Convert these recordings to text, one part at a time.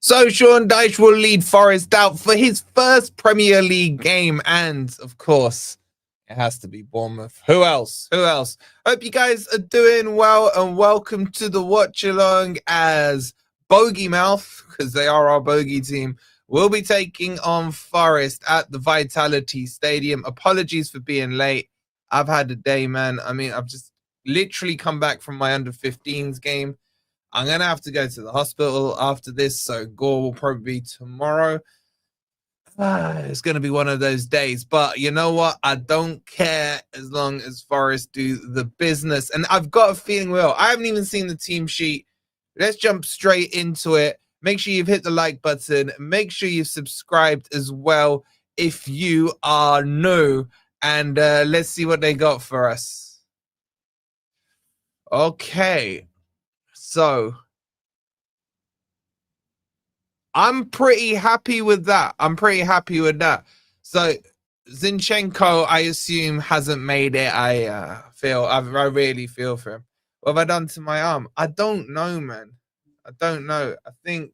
So Sean Dyche will lead Forest out for his first Premier League game, and of course, it has to be Bournemouth. Who else? Who else? Hope you guys are doing well, and welcome to the watch along as Bogey Mouth, because they are our bogey team, will be taking on Forest at the Vitality Stadium. Apologies for being late. I've had a day, man. I mean, I've just literally come back from my under-15s game. I'm going to have to go to the hospital after this, so Gore will probably be tomorrow. It's going to be one of those days, but you know what? I don't care as long as Forest do the business, and I've got a feeling well. I haven't even seen the team sheet. Let's jump straight into it. Make sure you've hit the like button. Make sure you've subscribed as well if you are new, and let's see what they got for us. Okay. So I'm pretty happy with that. So Zinchenko, I assume, hasn't made it. I really feel for him. What have I done to my arm? I don't know, man. I don't know. I think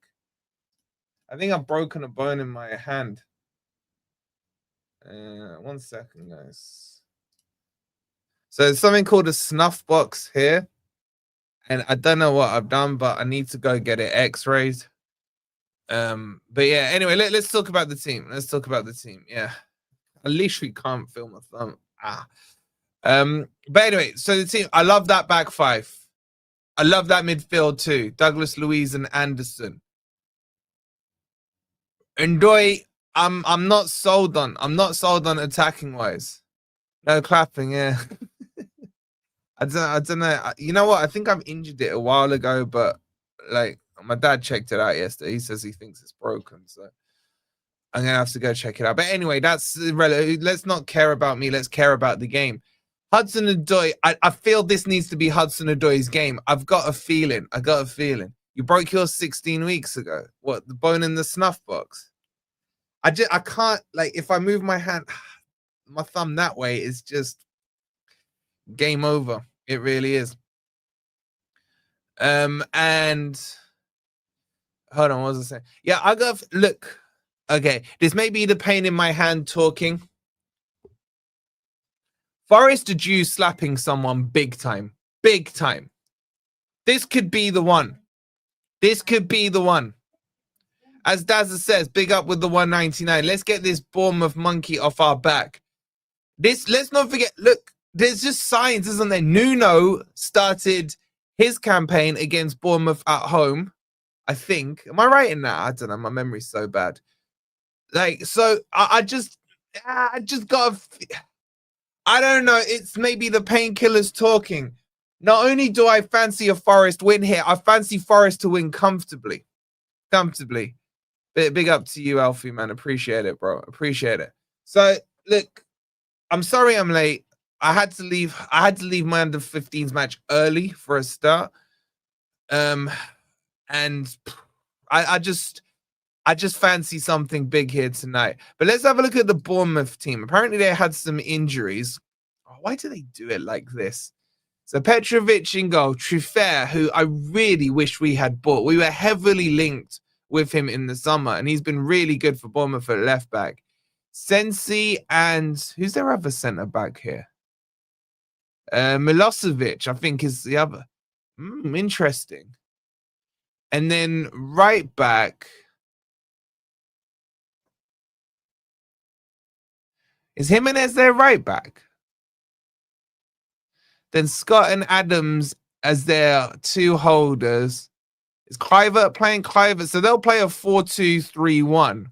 I've broken a bone in my hand. 1 second, guys. So there's something called a snuff box here. And I don't know what I've done, but I need to go get it x-rayed. But yeah, anyway, let's talk about the team. Yeah. At least we can't feel my thumb. But anyway, so the team, I love that back five. I love that midfield too. Douglas, Luiz, and Anderson. Ndoye, I'm not sold on. I'm not sold on attacking wise. No clapping, yeah. I don't know. You know what? I think I've injured it a while ago, but like my dad checked it out yesterday. He says he thinks it's broken, so I'm gonna have to go check it out. But anyway, that's irrelevant. Let's not care about me. Let's care about the game. Hudson-Odoi. I feel this needs to be Hudson-Odoi's game. I've got a feeling. You broke yours 16 weeks ago. What? The bone in the snuff box? I can't, like, if I move my hand, my thumb that way, it's just game over. It really is. And hold on, what was I saying? Yeah, I got look. Okay, this may be the pain in my hand talking. Forest are due slapping someone big time. Big time. This could be the one. As Dazza says, big up with the 199. Let's get this Bournemouth monkey off our back. Let's not forget, look, there's just signs, isn't there? Nuno started his campaign against Bournemouth at home, I think. Am I right in that? I don't know. My memory's so bad. Like, so I just got I don't know. It's maybe the painkillers talking. Not only do I fancy a Forest win here, I fancy Forest to win comfortably. Big up to you, Alfie, man. Appreciate it, bro. Appreciate it. So, look, I'm sorry I'm late. I had to leave my under 15s match early for a start. And I just fancy something big here tonight. But let's have a look at the Bournemouth team. Apparently they had some injuries. Oh, why do they do it like this? So Petrovic in goal, Truffert, who I really wish we had bought. We were heavily linked with him in the summer, and he's been really good for Bournemouth at left back. Sensi and who's their other centre back here? Milosevic, I think, is the other. Interesting. And then right back is Jimenez their right back. Then Scott and Adams as their two holders. Is Kluivert playing Kluivert? So they'll play a 4-2-3-1.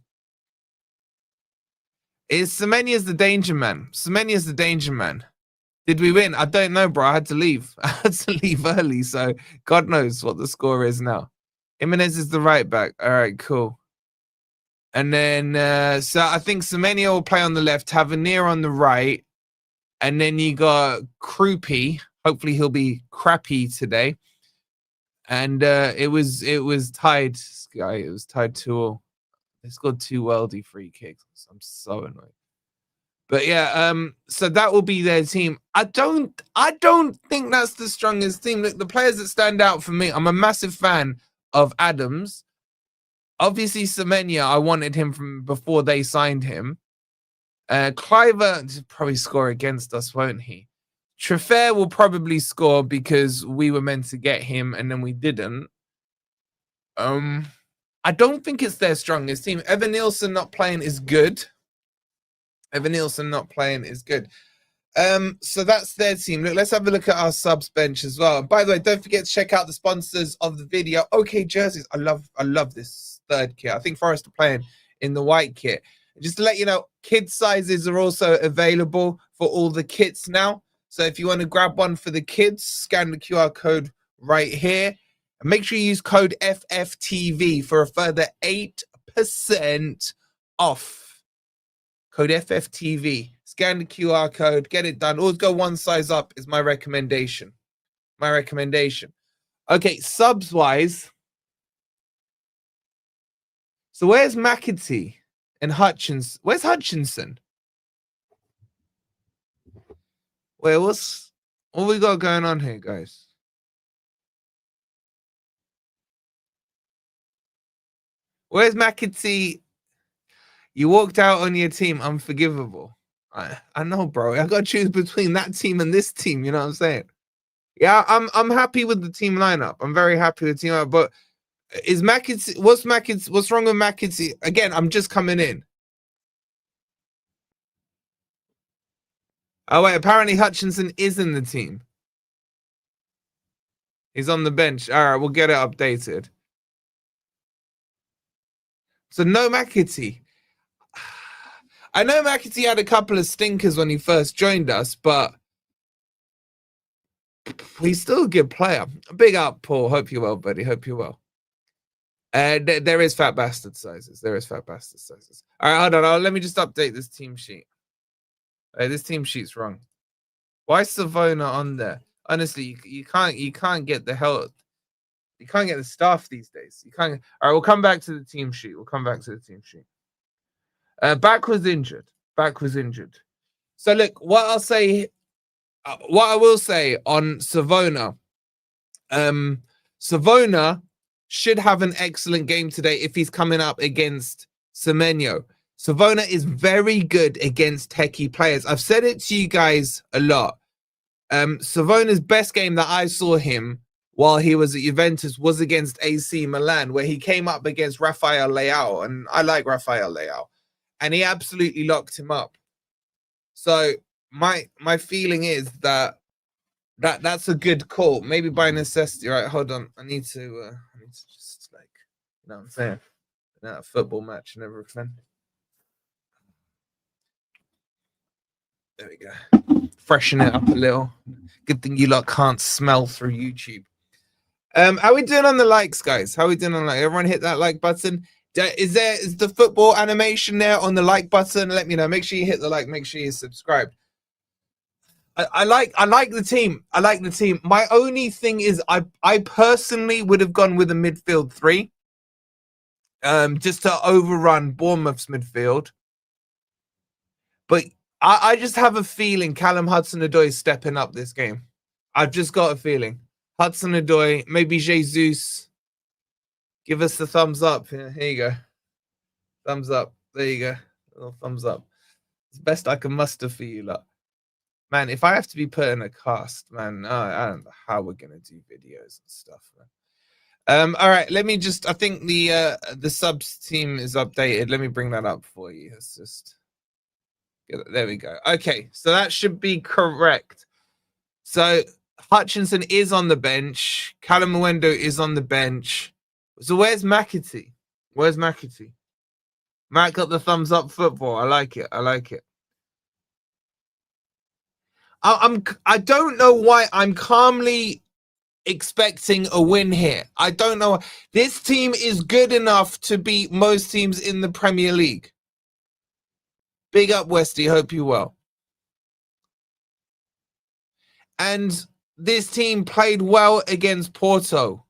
Is Semenia's the danger man? Semenia's the danger man. Did we win? I don't know, bro. I had to leave. I had to leave early, so God knows what the score is now. Jimenez is the right back. All right, cool. And then, so I think Semenya will play on the left, Tavernier on the right, and then you got Krupi. Hopefully he'll be crappy today. And it was tied, Sky. It was tied 2-2. They scored 2 worldy free kicks. I'm so annoyed. But yeah, so that will be their team. I don't think that's the strongest team. Look, the players that stand out for me, I'm a massive fan of Adams. Obviously, Semenya, I wanted him from before they signed him. Cliver will probably score against us, won't he? Treffer will probably score because we were meant to get him and then we didn't. I don't think it's their strongest team. Evan Nielsen not playing is good. So that's their team. Look, let's have a look at our subs bench as well. And by the way, don't forget to check out the sponsors of the video. OK Jerseys. I love this third kit. I think Forest are playing in the white kit. Just to let you know, kid sizes are also available for all the kits now. So if you want to grab one for the kids, scan the QR code right here. And make sure you use code FFTV for a further 8% off. Code FFTV. Scan the QR code, get it done. Always go one size up is my recommendation. Okay, subs-wise. So where's McAtee and Hutchins? Where's Hutchinson? Wait, what we got going on here, guys? Where's McAtee? You walked out on your team, unforgivable. I know, bro. I gotta choose between that team and this team. You know what I'm saying? Yeah, I'm happy with the team lineup. I'm very happy with the team lineup. But is McAtee? What's wrong with McAtee? Again, I'm just coming in. Oh wait, apparently Hutchinson is in the team. He's on the bench. All right, we'll get it updated. So no McAtee. I know McAtee had a couple of stinkers when he first joined us, but he's still a good player. Big up, Paul. Hope you're well, buddy. Hope you're well. There is fat bastard sizes. All right, hold on. Let me just update this team sheet. This team sheet's wrong. Why is Savona on there? Honestly, you can't get the hell. You can't get the staff these days. You can't. All right, we'll come back to the team sheet. Back was injured. So look, what I will say on Savona, Savona should have an excellent game today if he's coming up against Semenyo. Savona is very good against techie players. I've said it to you guys a lot. Savona's best game that I saw him while he was at Juventus was against AC Milan, where he came up against Rafael Leao, and I like Rafael Leao, and he absolutely locked him up. So my feeling is that's a good call, maybe by necessity. All right, hold on. I need to just, like, you know what I'm saying, a football match and everything. There we go. Freshen it up a little. Good thing you lot can't smell through YouTube. How we doing on the likes, guys? Everyone hit that like button. Is the football animation there on the like button? Let me know. Make sure you hit the like. Make sure you subscribe. I like the team. My only thing is I personally would have gone with a midfield 3. Just to overrun Bournemouth's midfield. But I just have a feeling Callum Hudson-Odoi is stepping up this game. I've just got a feeling. Hudson-Odoi, maybe Jesus. Give us the thumbs up. Here you go. Thumbs up. There you go. A little thumbs up. It's the best I can muster for you lot. Man, if I have to be put in a cast, man, I don't know how we're gonna do videos and stuff, man. All right, let me just. I think the subs team is updated. Let me bring that up for you. Let's just get it. There we go. Okay, so that should be correct. So Hutchinson is on the bench. Callum Mwendo is on the bench. So where's McAtee? Matt got the thumbs up football. I like it. I like it. I don't know why I'm calmly expecting a win here. I don't know. This team is good enough to beat most teams in the Premier League. Big up, Westy. Hope you well. And this team played well against Porto.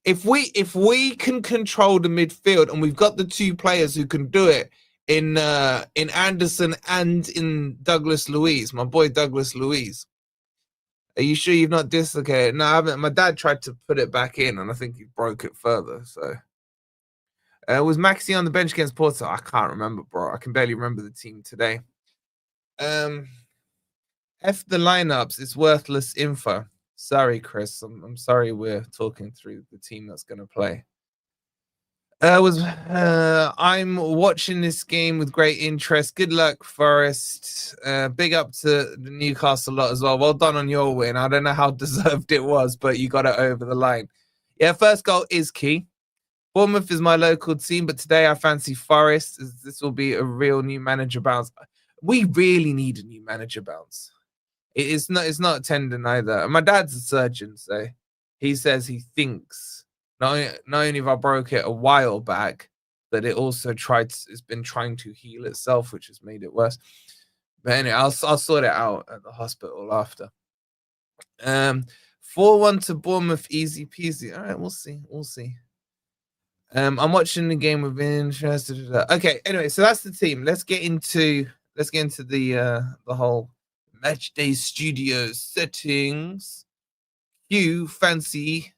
If we can control the midfield, and we've got the two players who can do it in Anderson and in Douglas Luiz, my boy Douglas Luiz. Are you sure you've not dislocated? No, I haven't. My dad tried to put it back in, and I think he broke it further. So, was Maxi on the bench against Porto? I can't remember, bro. I can barely remember the team today. F the lineups. It's worthless info. Sorry, Chris. I'm sorry we're talking through the team that's going to play. I'm watching this game with great interest. Good luck, Forest. Big up to the Newcastle lot as well. Well done on your win. I don't know how deserved it was, but you got it over the line. Yeah, first goal is key. Bournemouth is my local team, but today I fancy Forest. This will be a real new manager bounce. We really need a new manager bounce. It's not tendon either. My dad's a surgeon, so he says he thinks not only have I broke it a while back, that it also it's been trying to heal itself, which has made it worse. But anyway, I'll sort it out at the hospital after. 4-1 to Bournemouth, easy peasy. All right, we'll see. We'll see. I'm watching the game with interest. Okay, anyway, so that's the team. Let's get into the whole Match Day Studio settings. You fancy.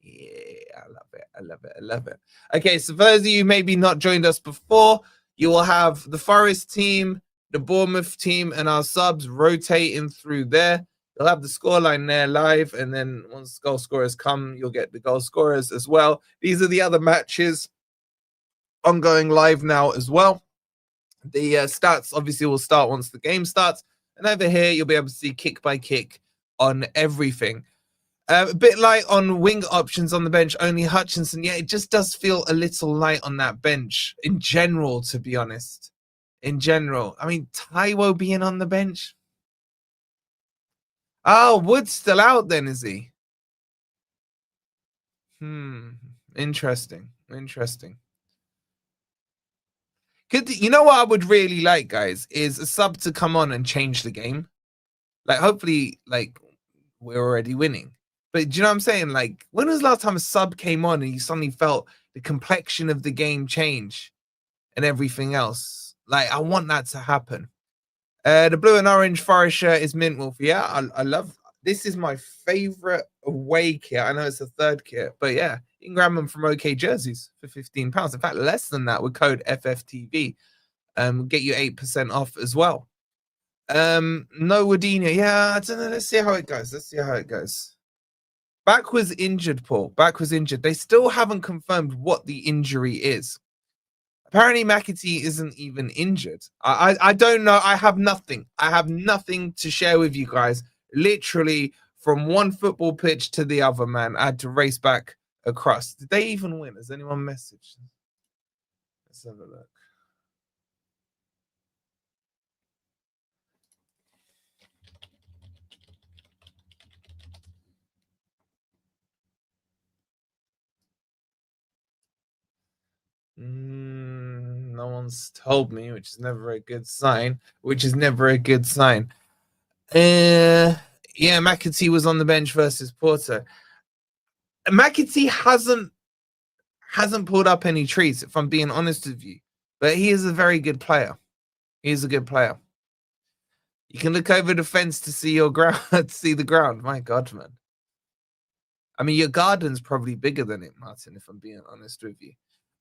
Yeah, I love it. I love it. I love it. Okay, so for those of you maybe not joined us before, you will have the Forest team, the Bournemouth team, and our subs rotating through there. You'll have the scoreline there live, and then once goal scorers come, you'll get the goal scorers as well. These are the other matches ongoing live now as well. The stats obviously will start once the game starts. And over here, you'll be able to see kick by kick on everything. A bit light on wing options on the bench, only Hutchinson. Yeah, it just does feel a little light on that bench in general, to be honest. In general. I mean, Taiwo being on the bench. Oh, Wood's still out then, is he? Interesting. Interesting. You know what I would really like, guys, is a sub to come on and change the game. Like, hopefully, like, we're already winning. But do you know what I'm saying? Like, when was the last time a sub came on and you suddenly felt the complexion of the game change and everything else? Like, I want that to happen. The blue and orange Forest shirt is mint, Wolfie. Yeah, I love. This is my favorite away kit. I know it's a third kit, but yeah, you can grab them from OK Jerseys for £15. In fact, less than that with code FFTV. Get you 8% off as well. No Wadina. Yeah, I don't know. Let's see how it goes. Let's see how it goes. Back was injured, Paul. Back was injured. They still haven't confirmed what the injury is. Apparently, McAtee isn't even injured. I don't know. I have nothing. I have nothing to share with you guys. Literally, from one football pitch to the other, man. I had to race back across. Did they even win? Has anyone messaged? Let's have a look. No one's told me, which is never a good sign. Yeah, McAtee was on the bench versus Porto. McAtee hasn't pulled up any trees, if I'm being honest with you. But he is a very good player. He's a good player. You can look over the fence to see your ground, to see the ground. My God, man. I mean, your garden's probably bigger than it, Martin, if I'm being honest with you.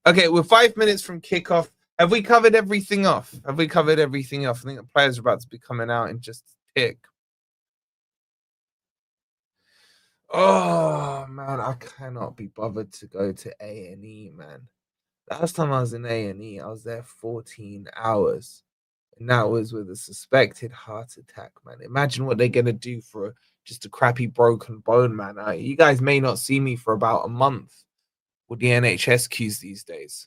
Okay, we're 5 minutes from kickoff. Have we covered everything off? I think the players are about to be coming out in just a tick. Oh, man, I cannot be bothered to go to A&E, man. Last time I was in A&E, I was there 14 hours. And that was with a suspected heart attack, man. Imagine what they're going to do for just a crappy broken bone, man. You guys may not see me for about a month with the NHS queues these days.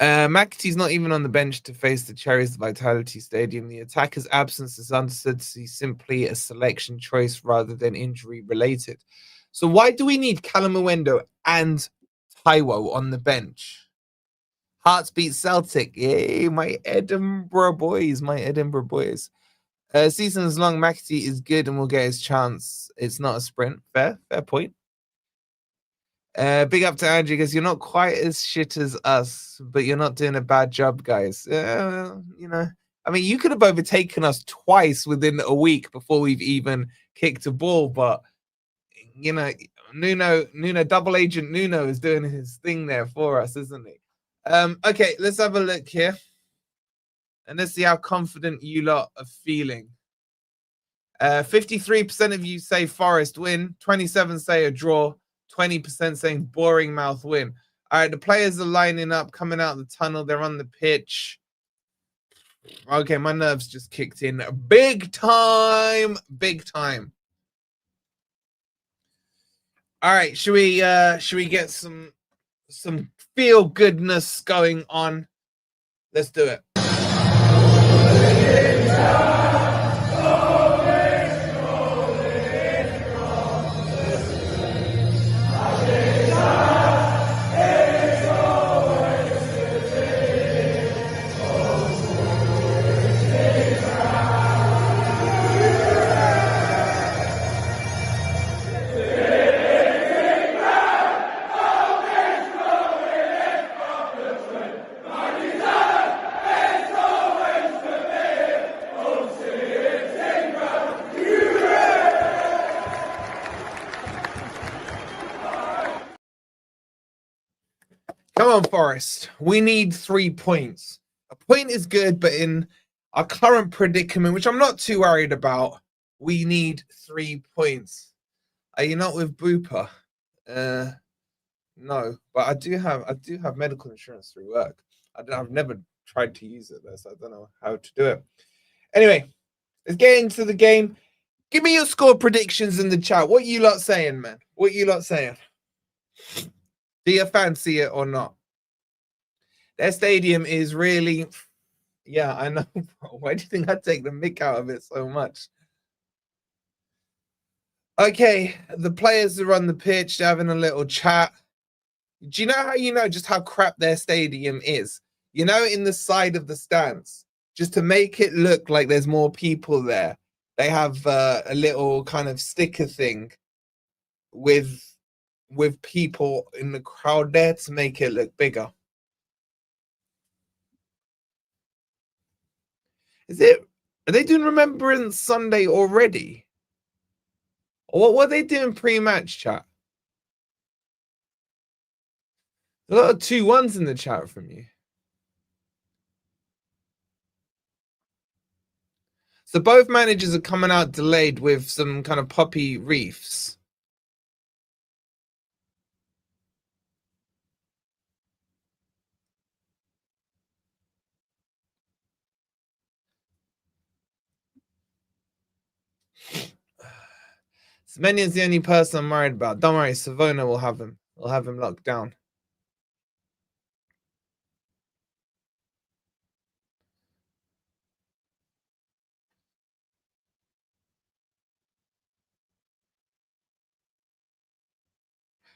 McAtee's not even on the bench to face the Cherries Vitality Stadium. The attacker's absence is understood to be simply a selection choice rather than injury related. So why do we need Callum Owendo and Taiwo on the bench? Hearts beat Celtic. Yay, my Edinburgh boys, my Edinburgh boys. Seasons long, McAtee is good and will get his chance. It's not a sprint. Fair point. Big up to Andrew because you're not quite as shit as us, but you're not doing a bad job, guys. You know, I mean, you could have overtaken us twice within a week before we've even kicked a ball, but you know, Nuno, double agent Nuno is doing his thing there for us, isn't he? Okay, let's have a look here. And let's see how confident you lot are feeling. 53% of you say Forest win, 27 say a draw, 20% saying boring mouth win. All right, the players are lining up, coming out of the tunnel. They're on the pitch. Okay, my nerves just kicked in big time, big time. All right, should we get some feel goodness going on? Let's do it. Come on, Forest. We need 3 points. A point is good, but in our current predicament, which I'm not too worried about, we need 3 points. Are you not with Booper? No, but I do have medical insurance through work. I've never tried to use it though, so I don't know how to do it. Anyway, let's get into the game. Give me your score predictions in the chat. What you lot saying, man? What you lot saying? Do you fancy it or not? Their stadium is really, yeah, I know. Why do you think I take the mick out of it so much? Okay, the players are on the pitch, they're having a little chat. Do you know how you know just how crap their stadium is? You know, in the side of the stands, just to make it look like there's more people there, they have a little kind of sticker thing with people in the crowd there to make it look bigger. Are they doing Remembrance Sunday already? Or what were they doing pre-match, chat? A lot of 2-1s in the chat from you. So both managers are coming out delayed with some kind of poppy reefs. Semenya's the only person I'm worried about. Don't worry, Savona will have him. We'll have him locked down.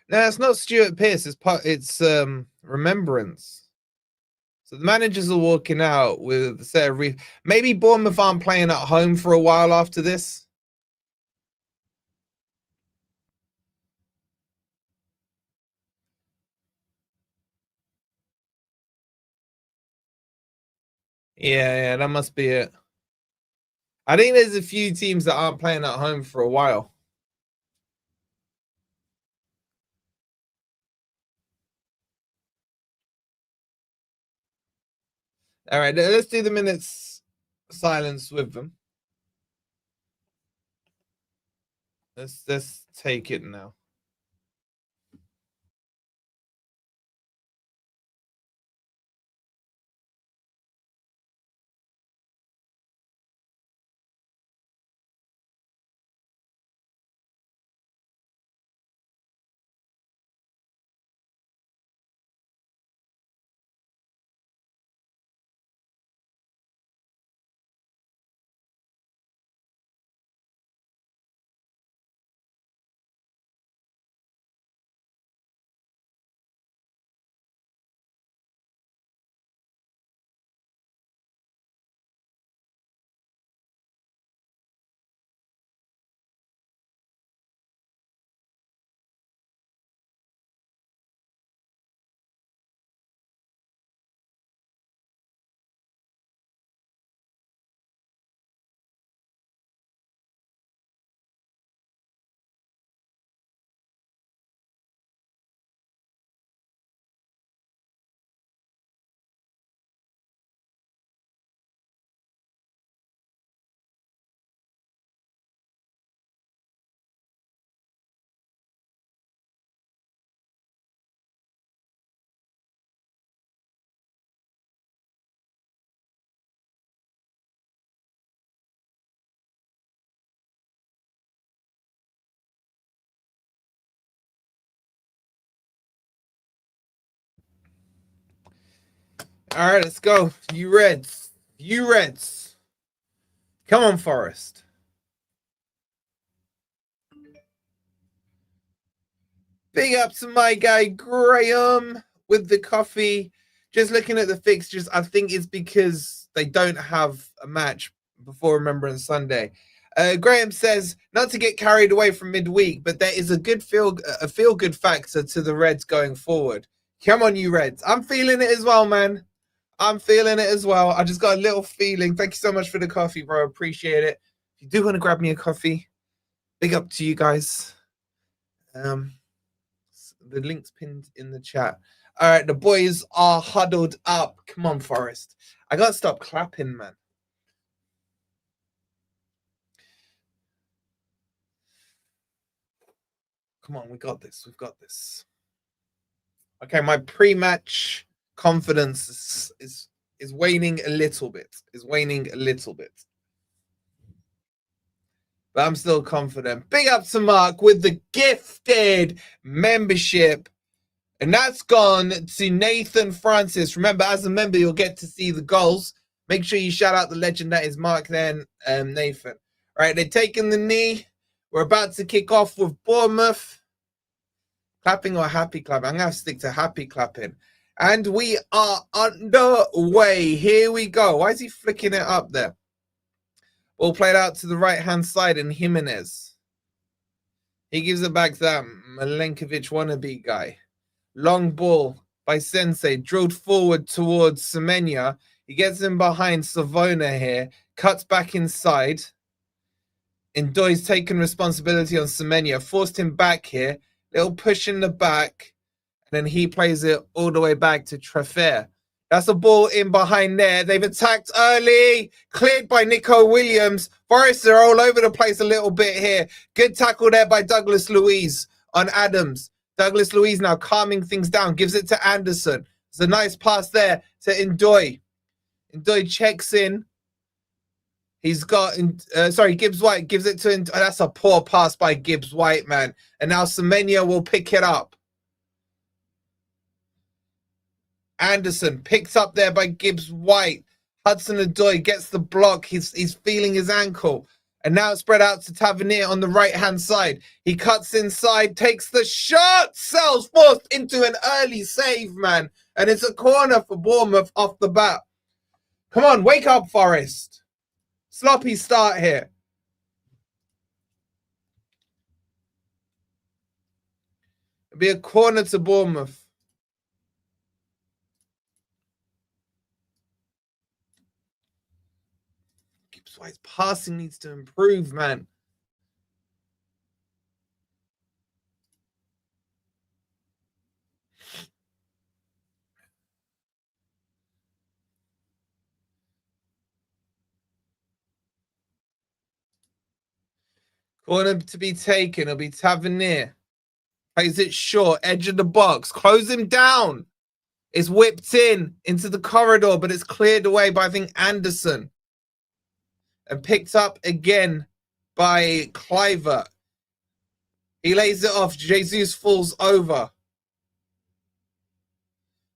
No, it's not Stuart Pearce. It's Remembrance. So the managers are walking out with a set of reefs. Maybe Bournemouth aren't playing at home for a while after this. Yeah, that must be it. I think there's a few teams that aren't playing at home for a while. All right, let's do the minutes silence with them. Let's take it now. All right, let's go. You Reds. You Reds. Come on, Forest. Big up to my guy, Graham, with the coffee. Just looking at the fixtures, I think it's because they don't have a match before Remembrance Sunday. Graham says, not to get carried away from midweek, but there is a feel-good factor to the Reds going forward. Come on, you Reds. I'm feeling it as well, man. I'm feeling it as well. I just got a little feeling. Thank you so much for the coffee, bro. Appreciate it. If you do want to grab me a coffee, big up to you guys. The link's pinned in the chat. All right, the boys are huddled up. Come on, Forest. I got to stop clapping, man. Come on, we got this. We've got this. Okay, my pre-match confidence is waning a little bit. But I'm still confident. Big up to Mark with the gifted membership. And that's gone to Nathan Francis. Remember, as a member, you'll get to see the goals. Make sure you shout out the legend that is Mark then, Nathan. All right, they're taking the knee. We're about to kick off with Bournemouth. Clapping or happy clapping? I'm going to have to stick to happy clapping. And we are underway. Here we go. Why is he flicking it up there? Ball played out to the right-hand side, and Jimenez. He gives it back to that Milenkovic wannabe guy. Long ball by Sensei, drilled forward towards Semenya. He gets in behind Savona here, cuts back inside. Ndoye's taken responsibility on Semenya, forced him back here. Little push in the back, and then he plays it all the way back to Trefer. That's a ball in behind there. They've attacked early. Cleared by Nico Williams. Forest are all over the place a little bit here. Good tackle there by Douglas Luiz on Adams. Douglas Luiz now calming things down. Gives it to Anderson. It's a nice pass there to Ndoye. Ndoye checks in. He's got, Gibbs White gives it to, that's a poor pass by Gibbs White, man. And now Semenya will pick it up. Anderson picked up there by Gibbs White. Hudson-Odoi gets the block. He's feeling his ankle. And now it's spread out to Tavernier on the right-hand side. He cuts inside, takes the shot. Sells forced into an early save, man. And it's a corner for Bournemouth off the bat. Come on, wake up, Forest. Sloppy start here. It'll be a corner to Bournemouth. Gibbs White's passing needs to improve, man. Corner to be taken. It'll be Tavernier. Plays it short. Edge of the box. Close him down. It's whipped into the corridor, but it's cleared away by, I think, Anderson. And picked up again by Cliver. He lays it off. Jesus falls over.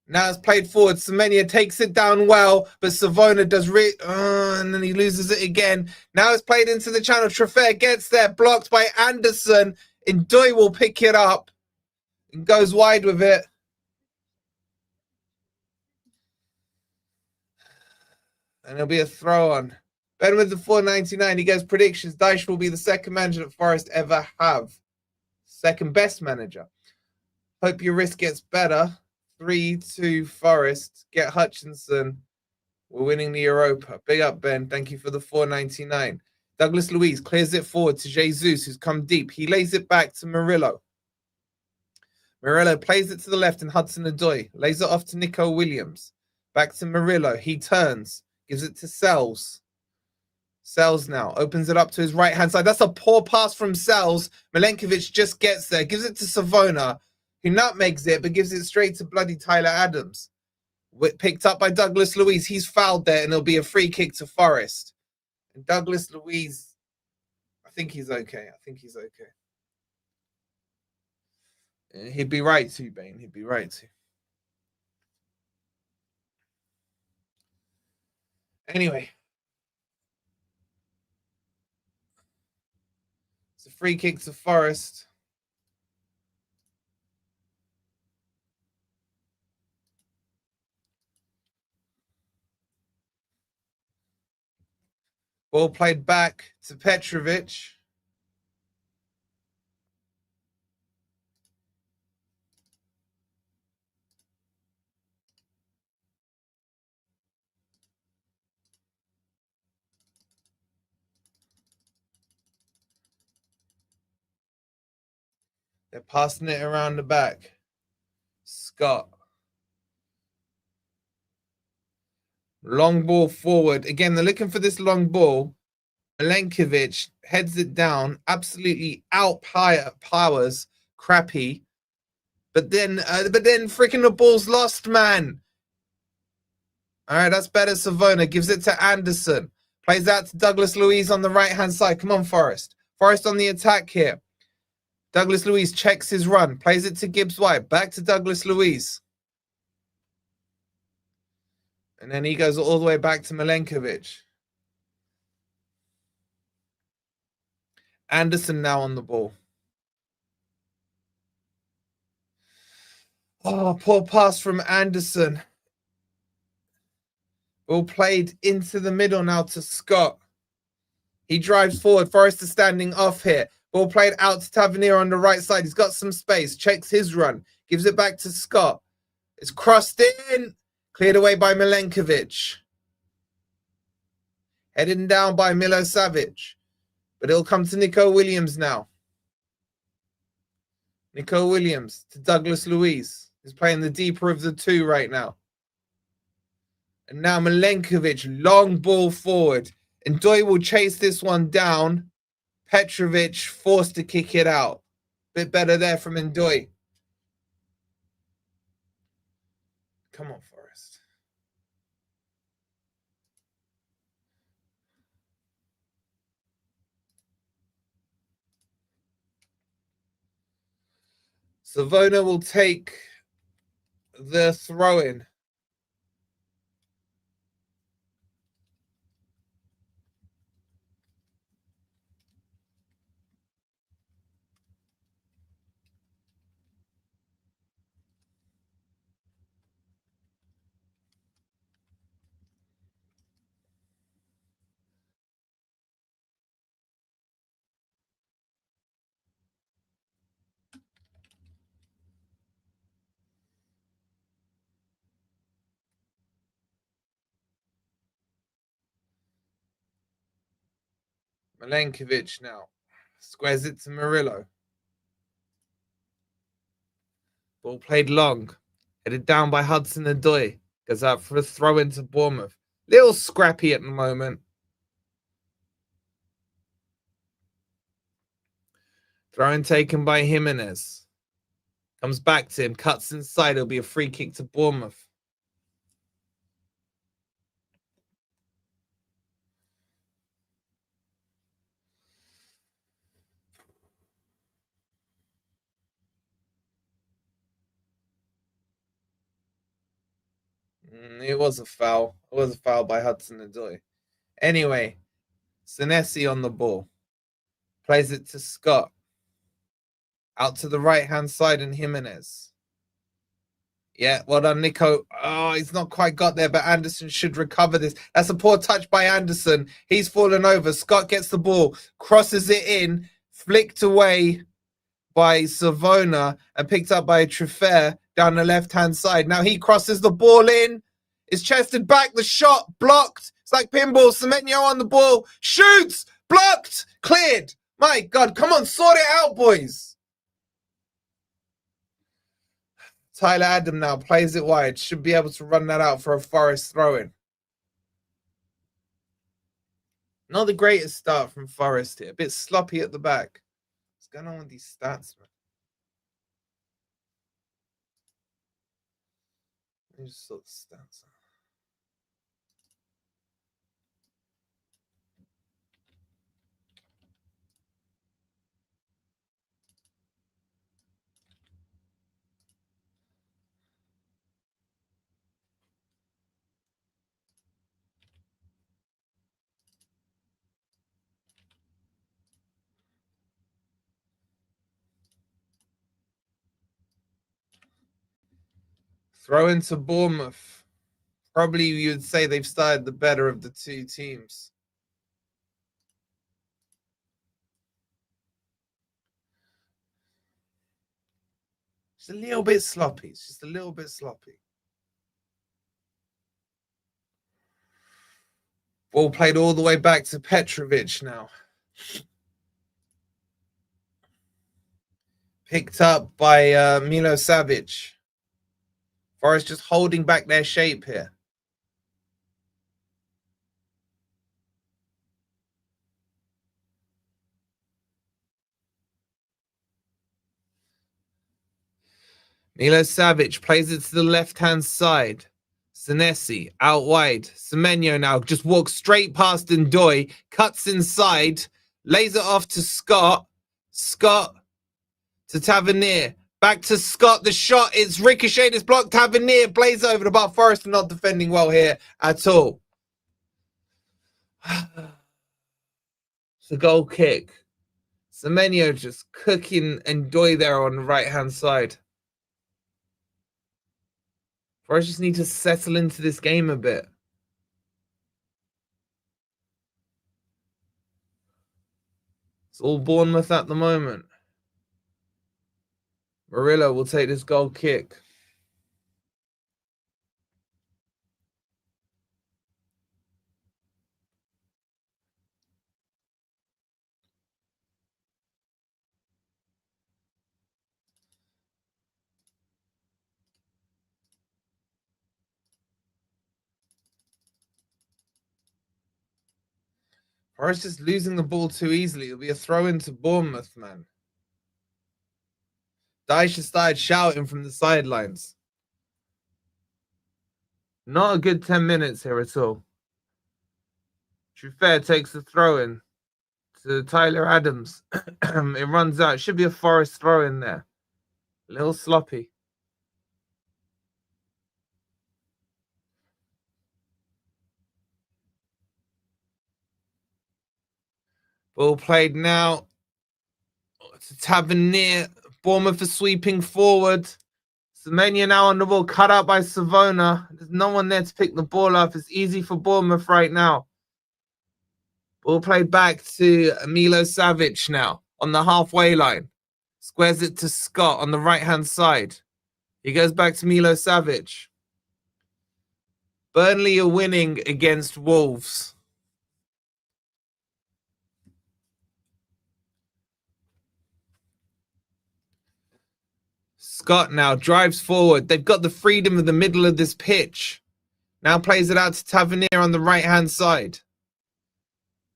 Now it's played forward. Semenya takes it down well, but Savona does and then he loses it again. Now it's played into the channel. Trefer gets there, blocked by Anderson. Ndoye will pick it up and goes wide with it. And it'll be a throw on. Ben with the 4.99. He gets predictions. Dyche will be the second manager that Forest ever have. Second best manager. Hope your risk gets better. 3-2 Forest. Get Hutchinson. We're winning the Europa. Big up, Ben. Thank you for the 4.99. Douglas Luiz clears it forward to Jesus, who's come deep. He lays it back to Murillo. Murillo plays it to the left, and Hudson-Odoi lays it off to Nico Williams. Back to Murillo. He turns. Gives it to Sells. Sells now. Opens it up to his right-hand side. That's a poor pass from Sells. Milenkovic just gets there. Gives it to Savona, who nutmegs it, but gives it straight to bloody Tyler Adams. Picked up by Douglas Luiz. He's fouled there, and it'll be a free kick to Forest. And Douglas Luiz, I think he's okay. He'd be right to, Bane. He'd be right to. Anyway. It's a free kick to Forest. Ball played back to Petrovic. They're passing it around the back. Scott. Long ball forward. Again, they're looking for this long ball. Milenkovic heads it down, absolutely outpowers Crappy. But then freaking the ball's lost, man. All right, that's better. Savona gives it to Anderson. Plays out to Douglas Luiz on the right-hand side. Come on, Forest. Forest on the attack here. Douglas Luiz checks his run. Plays it to Gibbs White. Back to Douglas Luiz. And then he goes all the way back to Milenkovic. Anderson now on the ball. Oh, poor pass from Anderson. Ball played into the middle now to Scott. He drives forward. Forrest is standing off here. Ball played out to Tavernier on the right side. He's got some space. Checks his run. Gives it back to Scott. It's crossed in. Cleared away by Milenkovic. Heading down by Milosavic. But it'll come to Nico Williams now. Nico Williams to Douglas Luiz. He's playing the deeper of the two right now. And now Milenkovic, long ball forward. And Doy will chase this one down. Petrovic forced to kick it out. Bit better there from Ndoye. Come on, Forest. Savona will take the throw-in. Milenkovic now. Squares it to Murillo. Ball played long. Headed down by Hudson Ndoye. Goes out for a throw into Bournemouth. Little scrappy at the moment. Throw-in taken by Jimenez. Comes back to him. Cuts inside. It'll be a free kick to Bournemouth. It was a foul. It was a foul by Hudson Ndoye. Anyway, Senesi on the ball. Plays it to Scott. Out to the right-hand side and Jimenez. Yeah, well done, Nico. Oh, he's not quite got there, but Anderson should recover this. That's a poor touch by Anderson. He's fallen over. Scott gets the ball, crosses it in, flicked away by Savona and picked up by Truffert down the left-hand side. Now he crosses the ball in. It's chested back. The shot blocked. It's like pinball. Semenyo on the ball. Shoots. Blocked. Cleared. My God, come on, sort it out, boys. Tyler Adam now plays it wide. Should be able to run that out for a Forest throw-in. Not the greatest start from Forest here. A bit sloppy at the back. What's going on with these stats, man? Let me just sort the stats out. Throw into Bournemouth. Probably you would say they've started the better of the two teams. Just a little bit sloppy. It's just a little bit sloppy. Ball played all the way back to Petrovic now. Picked up by Milo Savic. Forest just holding back their shape here. Milo Savic plays it to the left-hand side. Senesi out wide. Semenyo now just walks straight past Ndoye, cuts inside, lays it off to Scott. Scott to Tavernier. Back to Scott. The shot, it's ricocheted, it's blocked. Tavernier plays over the bar. Forest not defending well here at all. It's a goal kick. Semenyo just cooking Ndoye there on the right-hand side. Forest just need to settle into this game a bit. It's all Bournemouth at the moment. Murillo will take this goal kick. Forest just losing the ball too easily. It'll be a throw into Bournemouth, man. Dyche started shouting from the sidelines. Not a good 10 minutes here at all. Trufair takes the throw in to Tyler Adams. It runs out. Should be a Forest throw in there. A little sloppy. Ball played now to Tavernier. Bournemouth are sweeping forward. Semenyo now on the ball, cut out by Savona. There's no one there to pick the ball up. It's easy for Bournemouth right now. Ball played back to Milo Savic now on the halfway line. Squares it to Scott on the right-hand side. He goes back to Milo Savic. Burnley are winning against Wolves. Scott now drives forward. They've got the freedom of the middle of this pitch. Now plays it out to Tavernier on the right-hand side.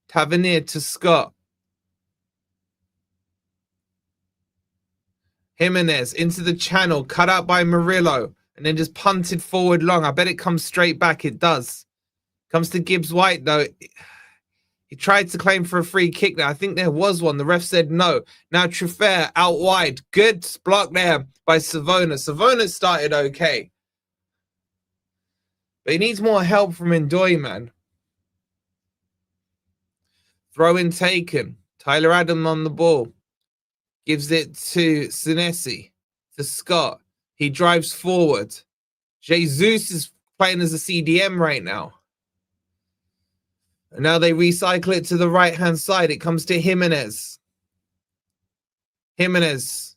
Tavernier to Scott. Jimenez into the channel, cut out by Murillo, and then just punted forward long. I bet it comes straight back. It does. Comes to Gibbs White, though. He tried to claim for a free kick there. I think there was one. The ref said no. Now Trufair out wide. Good block there by Savona. Savona started okay. But he needs more help from Ndoye, man. Throw in taken. Tyler Adam on the ball. Gives it to Senesi. To Scott. He drives forward. Jesus is playing as a CDM right now. And now they recycle it to the right-hand side. It comes to Jimenez. Jimenez.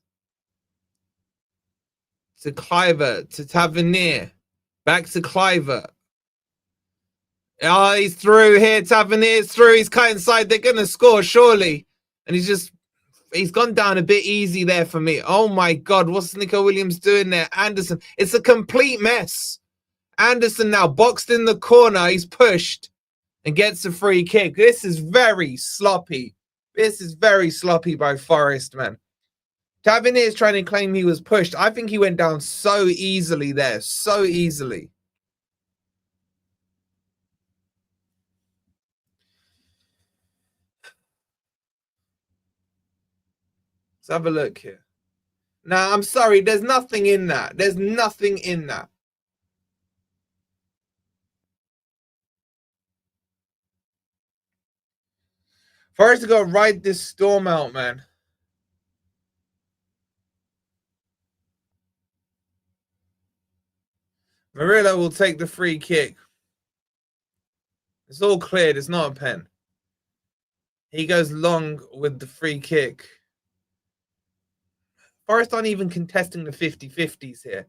To Cliver. To Tavernier. Back to Cliver. Oh, he's through here. Tavernier's through. He's cut inside. They're going to score, surely. And he's gone down a bit easy there for me. Oh, my God. What's Nico Williams doing there? Anderson. It's a complete mess. Anderson now boxed in the corner. He's pushed. And gets a free kick. This is very sloppy. This is very sloppy by Forest, man. Tavernier is trying to claim he was pushed. I think he went down so easily there. So easily. Let's have a look here. Now, I'm sorry. There's nothing in that. There's nothing in that. Forest got to ride this storm out, man. Murillo will take the free kick. It's all cleared. It's not a pen. He goes long with the free kick. Forest aren't even contesting the 50-50s here.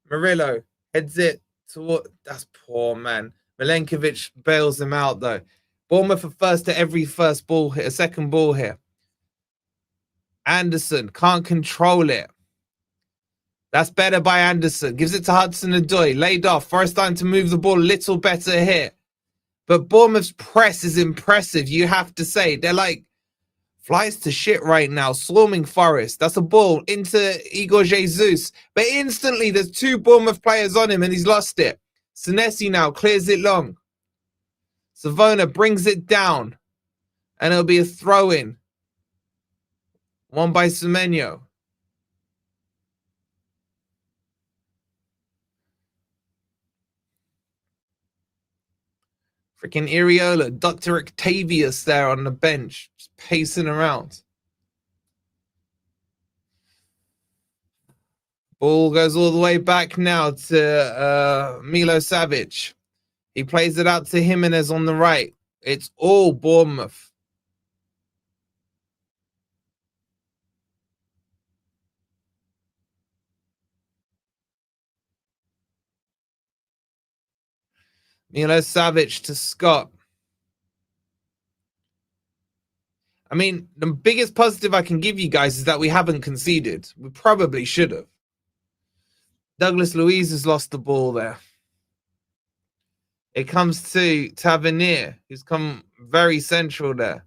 Murillo heads it toward... That's poor, man. Milenkovic bails him out, though. Bournemouth are first to every first ball here, a second ball here. Anderson can't control it. That's better by Anderson. Gives it to Hudson-Odoi. Laid off. Forest starting to move the ball a little better here. But Bournemouth's press is impressive, you have to say. They're like flies to shit right now, swarming Forest. That's a ball into Igor Jesus. But instantly, there's two Bournemouth players on him, and he's lost it. Senesi now clears it long. Savona brings it down. And it'll be a throw-in. One by Semenyo. Freaking Iriola, Dr. Octavius there on the bench, just pacing around. Ball goes all the way back now to Milo Savic. He plays it out to Jimenez on the right. It's all Bournemouth. Milo Savic to Scott. I mean, the biggest positive I can give you guys is that we haven't conceded. We probably should have. Douglas Luiz has lost the ball there. It comes to Tavernier, who's come very central there.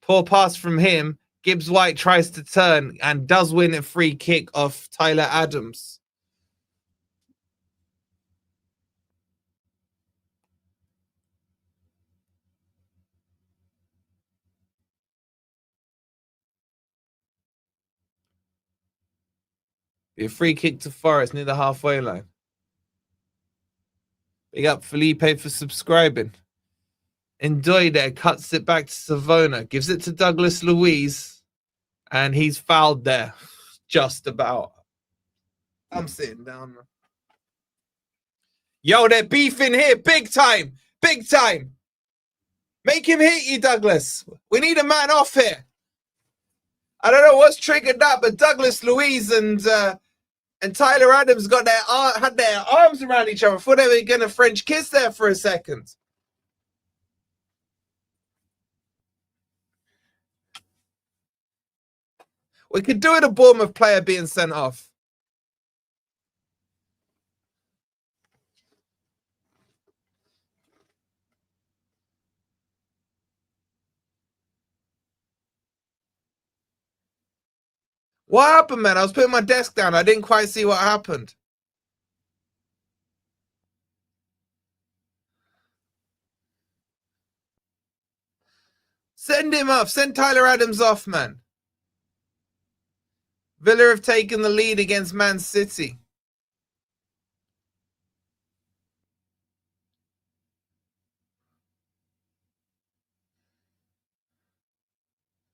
Poor pass from him. Gibbs White tries to turn and does win a free kick off Tyler Adams. Be a free kick to Forest near the halfway line. Big up Felipe for subscribing. Ndoye there cuts it back to Savona, gives it to Douglas Luiz, and he's fouled there. Just about. I'm sitting down. Yo, they're beefing here. Big time. Big time. Make him hit you, Douglas. We need a man off here. I don't know what's triggered that, but Douglas Luiz and Tyler Adams had their arms around each other. I thought they were going to French kiss there for a second. We could do it, a Bournemouth player being sent off. What happened, man? I was putting my desk down. I didn't quite see what happened. Send him off. Send Tyler Adams off, man. Villa have taken the lead against Man City.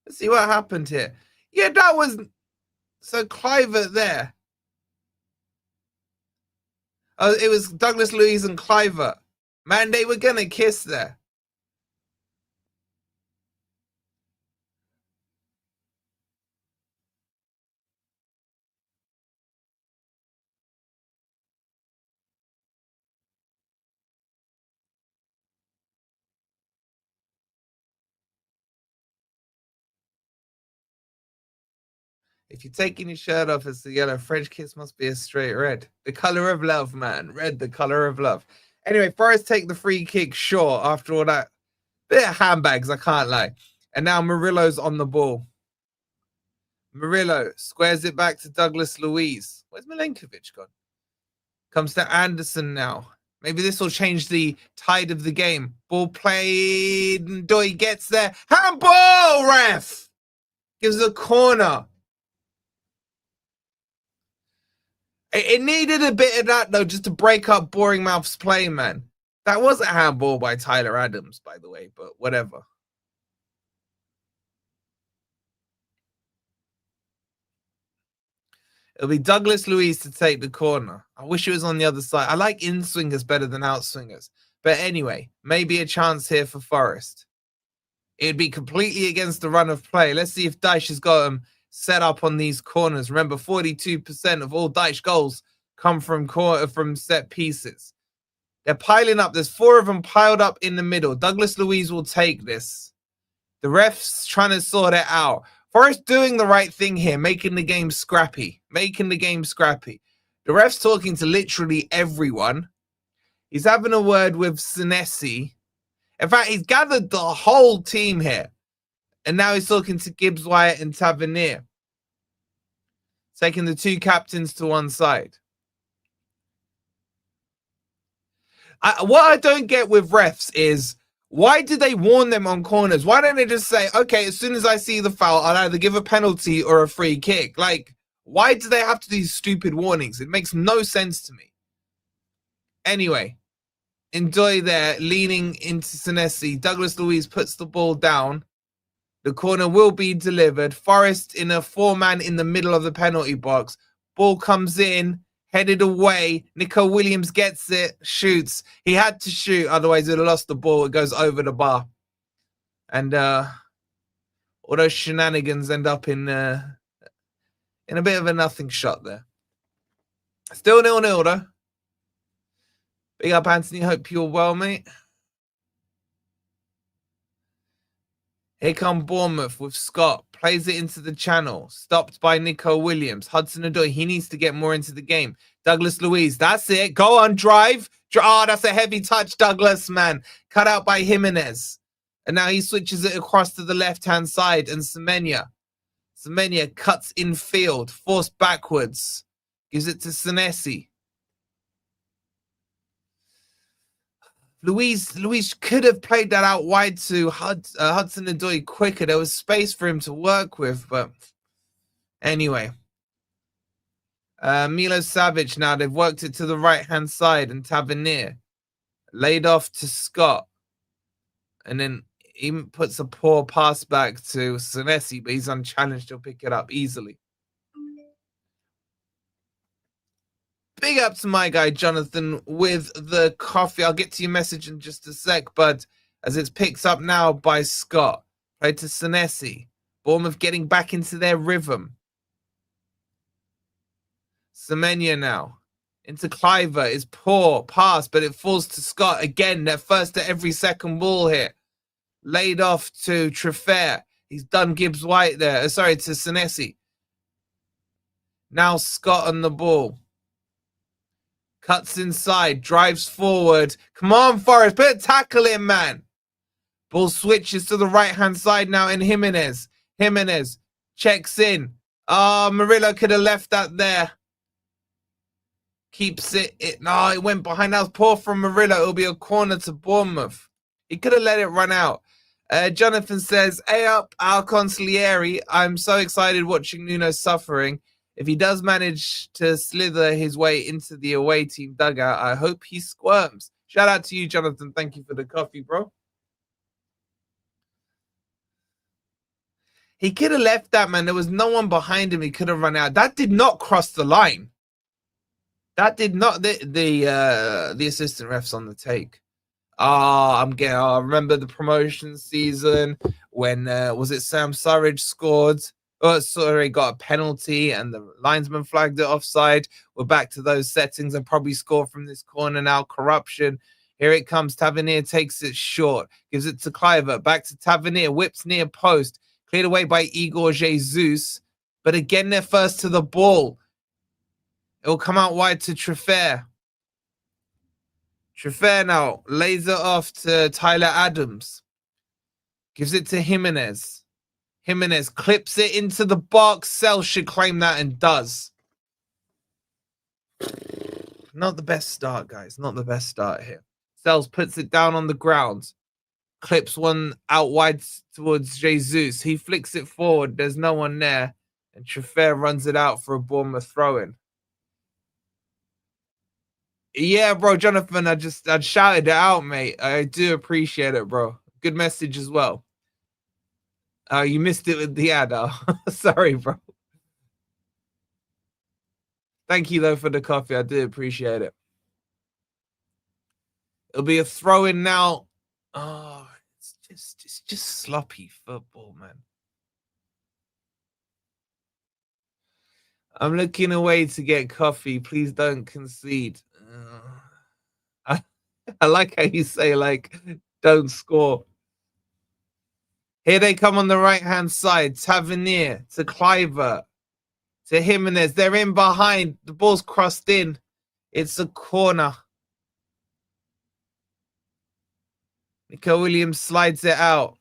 Let's see what happened here. Yeah, that was... So Clivert there. Oh, it was Douglas Luiz and Clivert. Man, they were going to kiss there. If you're taking your shirt off, it's the yellow. French kiss must be a straight red. The color of love, man. Red, the color of love. Anyway, Forest take the free kick, sure, after all that. They're handbags, I can't lie. And now Murillo's on the ball. Murillo squares it back to Douglas Luiz. Where's Milenkovic gone? Comes to Anderson now. Maybe this will change the tide of the game. Ball played. Ndoye gets there. Handball, ref! Gives a corner. It needed a bit of that, though, just to break up Boring Mouth's play, man. That was a handball by Tyler Adams, by the way, but whatever. It'll be Douglas Luiz to take the corner. I wish it was on the other side. I like in-swingers better than out-swingers. But anyway, maybe a chance here for Forest. It'd be completely against the run of play. Let's see if Dyche has got him set up on these corners. Remember, 42% of all Dyche goals come from set pieces. They're piling up. There's 4 of them piled up in the middle. Douglas Luiz will take this. The ref's trying to sort it out. Forest doing the right thing here, making the game scrappy. The ref's talking to literally everyone. He's having a word with Senesi. In fact, he's gathered the whole team here. And now he's talking to Gibbs White and Tavernier. Taking the 2 captains to one side. What I don't get with refs is, why do they warn them on corners? Why don't they just say, okay, as soon as I see the foul, I'll either give a penalty or a free kick? Like, why do they have to do these stupid warnings? It makes no sense to me. Anyway, enjoy there, leaning into Senesi. Douglas Luiz puts the ball down. The corner will be delivered. Forest in a 4-man in the middle of the penalty box. Ball comes in. Headed away. Nico Williams gets it, shoots. He had to shoot, otherwise he'd have lost the ball. It goes over the bar. And all those shenanigans end up in a bit of a nothing shot there. Still 0-0 though. Big up, Anthony. Hope you're well, mate. Here come Bournemouth with Scott. Plays it into the channel. Stopped by Nico Williams. Hudson-Odoi, he needs to get more into the game. Douglas Luiz, that's it. Go on, drive. Oh, that's a heavy touch, Douglas, man. Cut out by Jimenez. And now he switches it across to the left-hand side. And Semenya cuts in field. Forced backwards. Gives it to Senesi. Luiz could have played that out wide to Hudson-Odoi quicker. There was space for him to work with, but anyway. Milo Savage now. They've worked it to the right-hand side, and Tavernier laid off to Scott. And then he puts a poor pass back to Senesi, but he's unchallenged. He'll pick it up easily. Big up to my guy, Jonathan, with the coffee. I'll get to your message in just a sec, but as it's picked up now by Scott. Played to Senesi. Bournemouth getting back into their rhythm. Semenya now. Into Cliver is poor pass, but it falls to Scott. Again, their first to every second ball here. Laid off to Treffer. He's done Gibbs White there. Sorry, to Senesi. Now Scott on the ball. Cuts inside, drives forward. Come on, Forest, put a tackle in, man. Ball switches to the right-hand side now in Jimenez. Jimenez checks in. Oh, Murillo could have left that there. Keeps it. No, it went behind. That was poor from Murillo. It'll be a corner to Bournemouth. He could have let it run out. Jonathan says, "Hey up, our consigliere. I'm so excited watching Nuno suffering. If he does manage to slither his way into the away team dugout, I hope he squirms." Shout out to you, Jonathan. Thank you for the coffee, bro. He could have left that, man. There was no one behind him. He could have run out. That did not cross the line. That did not. The assistant ref's on the take. I remember the promotion season when was it Sam Surridge scored? Oh, sorry, got a penalty and the linesman flagged it offside. We're back to those settings and probably score from this corner now. Corruption. Here it comes. Tavernier takes it short. Gives it to Cliver. Back to Tavernier. Whips near post. Cleared away by Igor Jesus. But again, they're first to the ball. It will come out wide to Treffer. Treffer now lays it off to Tyler Adams. Gives it to Jimenez. Jimenez clips it into the box. Sell should claim that and does. Not the best start, guys. Not the best start here. Sells puts it down on the ground. Clips one out wide towards Jesus. He flicks it forward. There's no one there. And Treffer runs it out for a Bournemouth throw-in. Yeah, bro, Jonathan, I shouted it out, mate. I do appreciate it, bro. Good message as well. You missed it with the ad. Sorry, bro. Thank you, though, for the coffee. I do appreciate it. It'll be a throw-in now. Oh, it's just sloppy football, man. I'm looking away to get coffee. Please don't concede. I like how you say, like, don't score. Here they come on the right-hand side. Tavernier to Cliver to Jimenez. They're in behind. The ball's crossed in. It's a corner. Nico Williams slides it out.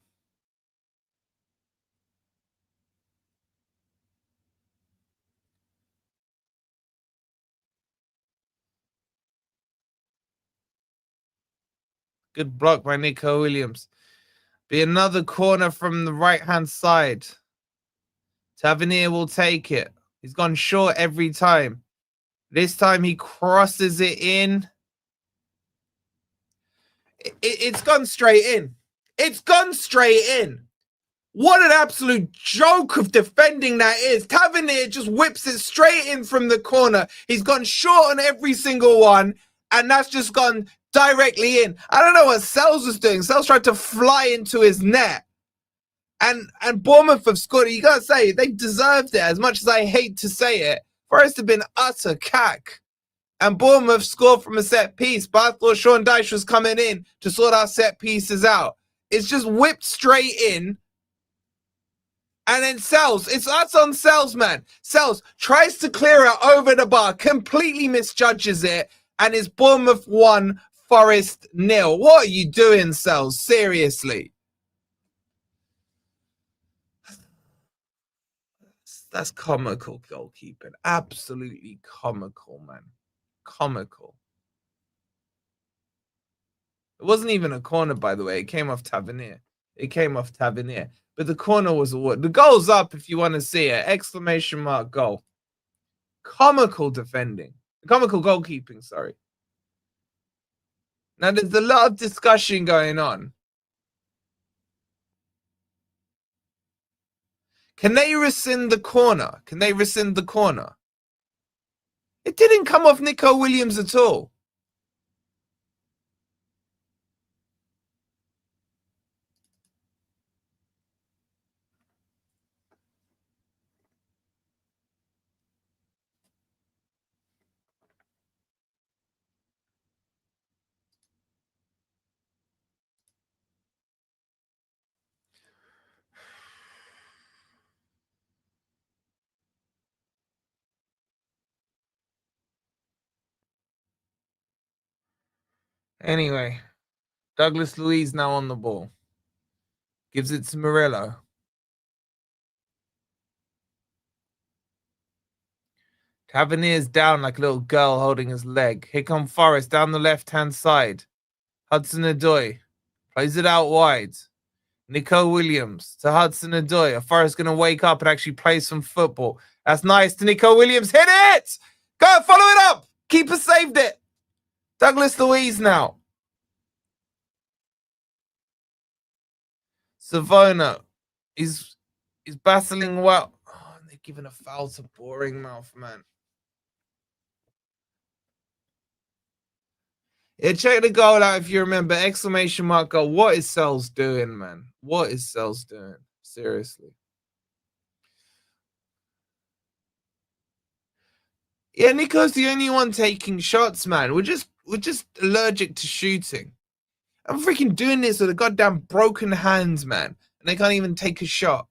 Good block by Nico Williams. Be another corner from the right-hand side. Tavernier will take it. He's gone short every time. This time he crosses it in. It's gone straight in. It's gone straight in. What an absolute joke of defending that is. Tavernier just whips it straight in from the corner. He's gone short on every single one, and that's just gone directly in. I don't know what Sells was doing. Sells tried to fly into his net. And Bournemouth have scored. You gotta say, they deserved it. As much as I hate to say it, Forest have been utter cack. And Bournemouth scored from a set piece, but I thought Sean Dyche was coming in to sort our set pieces out. It's just whipped straight in. And then Sells, it's us on Sells, man. Sells tries to clear it over the bar, completely misjudges it, and it's Bournemouth 1, Forest 0. What are you doing, Sells? Seriously. That's comical goalkeeping. Absolutely comical, man. Comical. It wasn't even a corner, by the way. It came off Tavernier. But the corner was a what? The goal's up if you want to see it. Exclamation mark goal. Comical defending. Comical goalkeeping, sorry. Now, there's a lot of discussion going on. Can they rescind the corner? It didn't come off Nico Williams at all. Anyway, Douglas Luiz now on the ball. Gives it to Murillo. Tavernier's down like a little girl holding his leg. Here come Forest down the left-hand side. Hudson-Odoi plays it out wide. Nico Williams to Hudson-Odoi. Forest going to wake up and actually play some football. That's nice to Nico Williams. Hit it! Go, follow it up! Keeper saved it. Douglas Luiz now. Savona. He's battling well. Oh, they're giving a foul to Boring Mouth, man. Yeah, check the goal out if you remember. Exclamation mark goal. What is Sells doing, man? What is Sells doing? Seriously. Yeah, Nico's the only one taking shots, man. We're just allergic to shooting. I'm freaking doing this with a goddamn broken hands, man. And they can't even take a shot.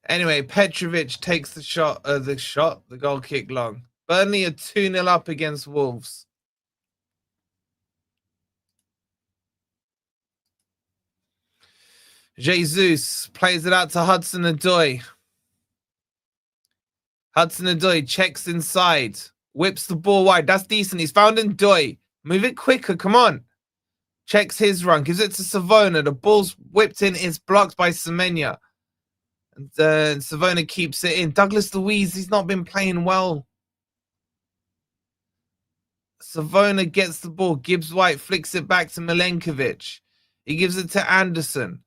Anyway, Petrovic takes the goal kick long. Burnley are 2-0 up against Wolves. Jesus plays it out to Hudson-Odoi. Hudson-Odoi checks inside. Whips the ball wide. That's decent. He's found Ndoi. Move it quicker. Come on. Checks his run. Gives it to Savona. The ball's whipped in. It's blocked by Semenya. And Savona keeps it in. Douglas Luiz, he's not been playing well. Savona gets the ball. Gibbs White flicks it back to Milenkovic. He gives it to Anderson.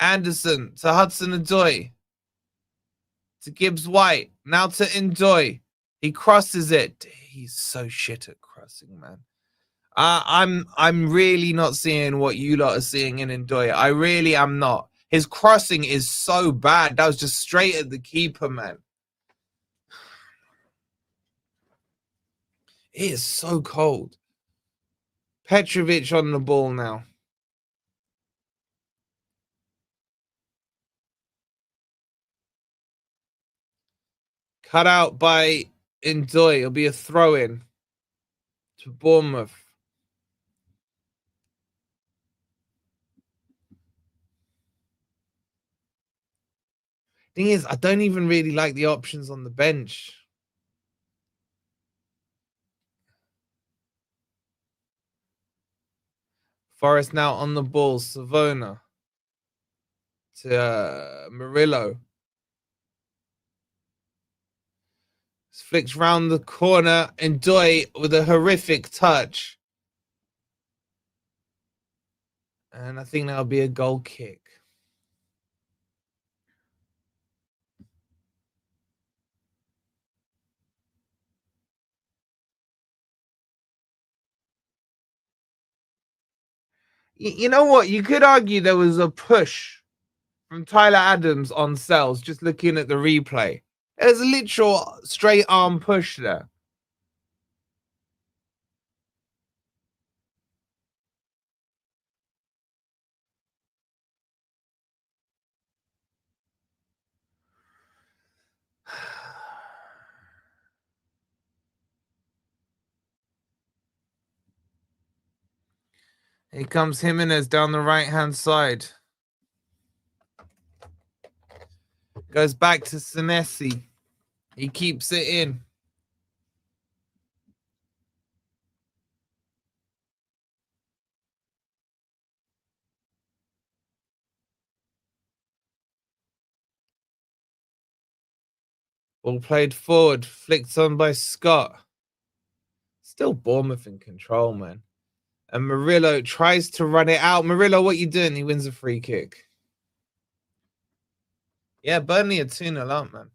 Anderson to Hudson-Odoi. To Gibbs-White. Now to Ndoye. He crosses it. He's so shit at crossing, man. I'm really not seeing what you lot are seeing in Ndoye. I really am not. His crossing is so bad. That was just straight at the keeper, man. It is so cold. Petrovic on the ball now. Cut out by Ndoye. It'll be a throw-in to Bournemouth. Thing is, I don't even really like the options on the bench. Forest now on the ball. Savona to Murillo. Flicks round the corner. Ndoye with a horrific touch. And I think that'll be a goal kick. You know what? You could argue there was a push from Tyler Adams on Sells, just looking at the replay. There's a literal straight arm push there. Here comes Jimenez down the right-hand side. Goes back to Senesi. He keeps it in. Ball played forward. Flicked on by Scott. Still Bournemouth in control, man. And Murillo tries to run it out. Murillo, what you doing? He wins a free kick. Yeah, Burnley are 2-0 up, man.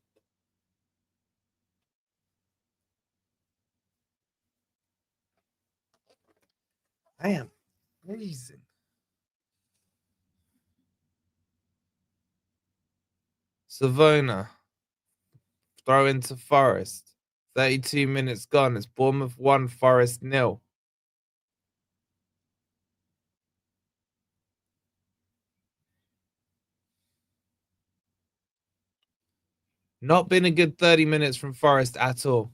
I am freezing. Savona. Throw into Forest. 32 minutes gone. It's Bournemouth 1, Forest 0. Not been a good 30 minutes from Forest at all.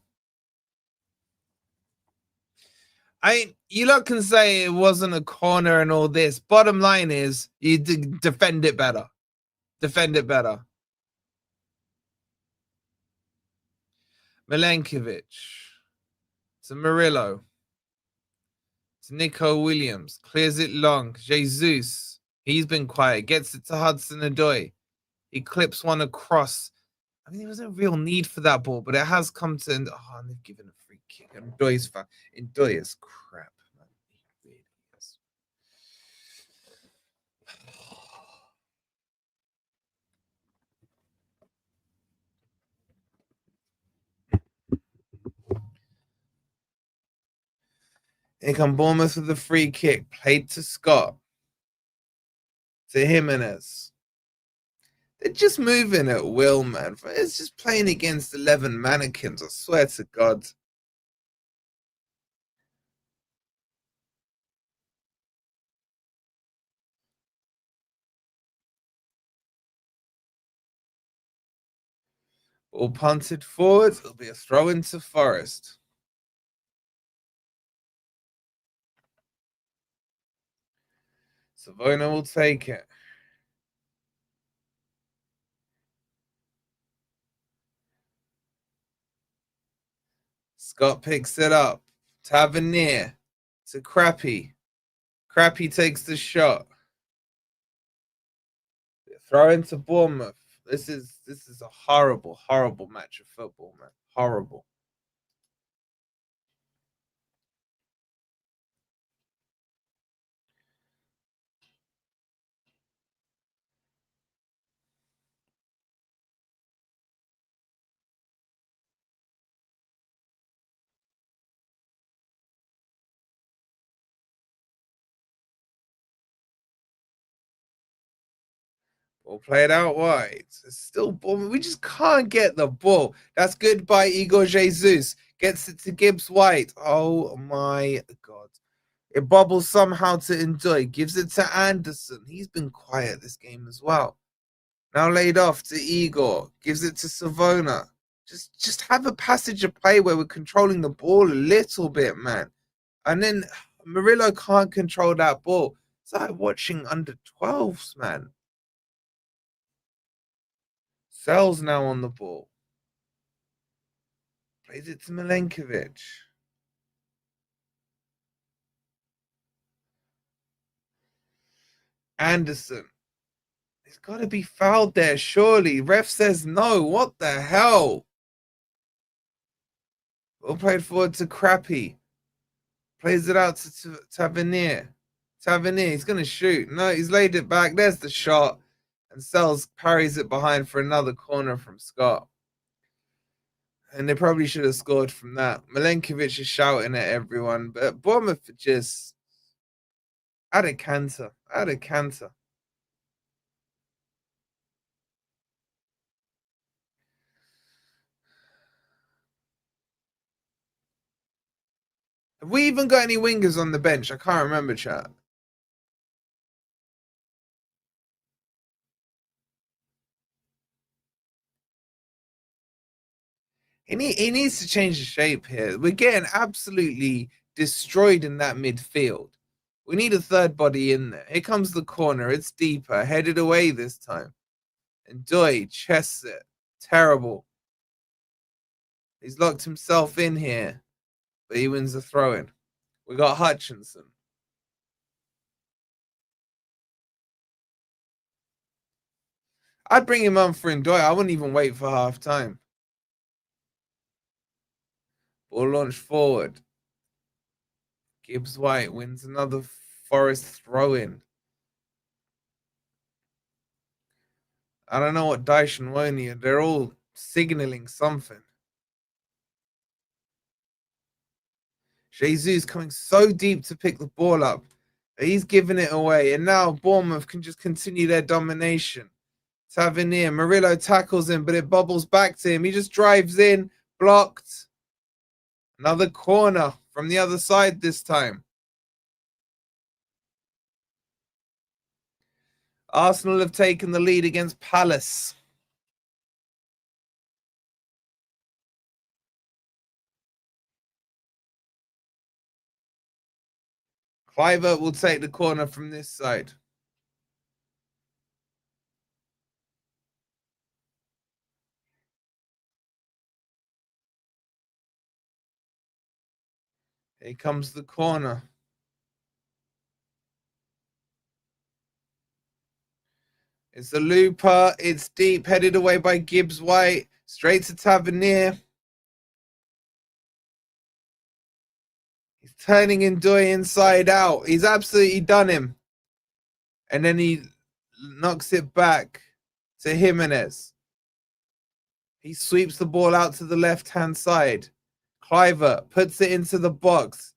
You lot can say it wasn't a corner and all this. Bottom line is, you defend it better. Defend it better. Milenkovic. To Murillo. To Nico Williams. Clears it long. Jesus. He's been quiet. Gets it to Hudson-Odoi. He clips one across. I mean, there was no real need for that ball, but it has come to... Oh, and they've given a free kick. And Ndoye is crap, man. He really is. Here come Bournemouth with a free kick. Played to Scott. To Jimenez. They're just moving at will, man. It's just playing against 11 mannequins, I swear to God. All punted forward. It'll be a throw into Forest. Savona will take it. Scott picks it up. Tavernier to Crappy. Crappy takes the shot. Throw into Bournemouth. This is a horrible, horrible match of football, man. Horrible. We'll play it out wide. It's still Bournemouth. We just can't get the ball. That's good by Igor Jesus. Gets it to Gibbs White. Oh my God. It bobbles somehow to Enjoy. Gives it to Anderson. He's been quiet this game as well. Now laid off to Igor. Gives it to Savona. Just have a passage of play where we're controlling the ball a little bit, man. And then Murillo can't control that ball. It's like watching under 12s, man. Sells now on the ball. Plays it to Milenkovic. Anderson. He's got to be fouled there, surely. Ref says no. What the hell? Ball played forward to Crappy. Plays it out to Tavernier. Tavernier, he's going to shoot. No, he's laid it back. There's the shot. And Sells parries it behind for another corner from Scott. And they probably should have scored from that. Milenkovic is shouting at everyone. But Bournemouth just out of canter. Out of canter. Have we even got any wingers on the bench? I can't remember, chat. He needs to change the shape here. We're getting absolutely destroyed in that midfield. We need a third body in there. Here comes the corner. It's deeper. Headed away this time. And Dyche chests it. Terrible. He's locked himself in here. But he wins the throw-in. We got Hutchinson. I'd bring him on for Ndoye. I wouldn't even wait for half time. Ball launched forward. Gibbs White wins another Forest throw-in. I don't know what Dyche and Woney are. They're all signaling something. Jesus coming so deep to pick the ball up. He's giving it away. And now Bournemouth can just continue their domination. Tavernier. Murillo tackles him, but it bobbles back to him. He just drives in. Blocked. Another corner from the other side this time. Arsenal have taken the lead against Palace. Kluivert will take the corner from this side. Here comes the corner. It's a looper. It's deep, headed away by Gibbs White. Straight to Tavernier. He's turning Ndoye inside out. He's absolutely done him. And then he knocks it back to Jimenez. He sweeps the ball out to the left-hand side. Kluivert puts it into the box.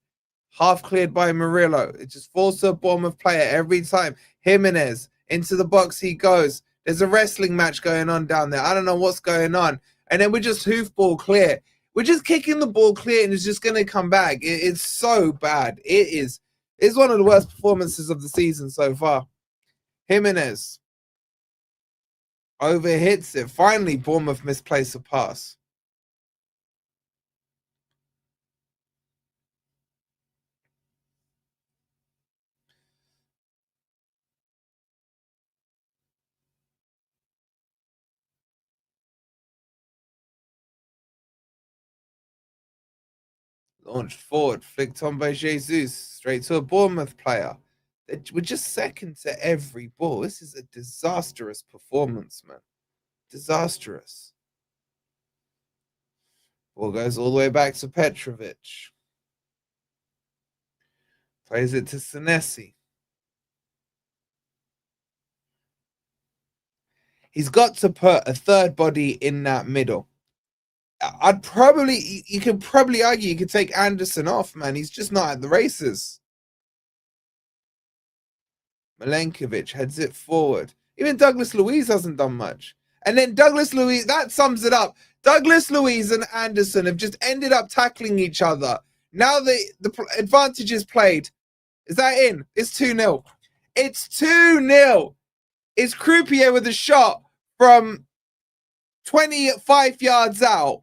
Half cleared by Murillo. It just falls to a Bournemouth player every time. Jimenez, into the box he goes. There's a wrestling match going on down there. I don't know what's going on. And then we're just hoofball clear. We're just kicking the ball clear and it's just going to come back. It's so bad. It's one of the worst performances of the season so far. Jimenez overhits it. Finally, Bournemouth misplace a pass. Launched forward, flicked on by Jesus, straight to a Bournemouth player. We're just second to every ball. This is a disastrous performance, man. Disastrous. Ball goes all the way back to Petrovic. Plays it to Senesi. He's got to put a third body in that middle. You could probably argue you could take Anderson off, man. He's just not at the races. Milenkovic heads it forward. Even Douglas Luiz hasn't done much. And then Douglas Luiz, that sums it up. Douglas Luiz and Anderson have just ended up tackling each other. Now the advantage is played. Is that in? It's 2-0. It's 2-0. It's Croupier with a shot from 25 yards out.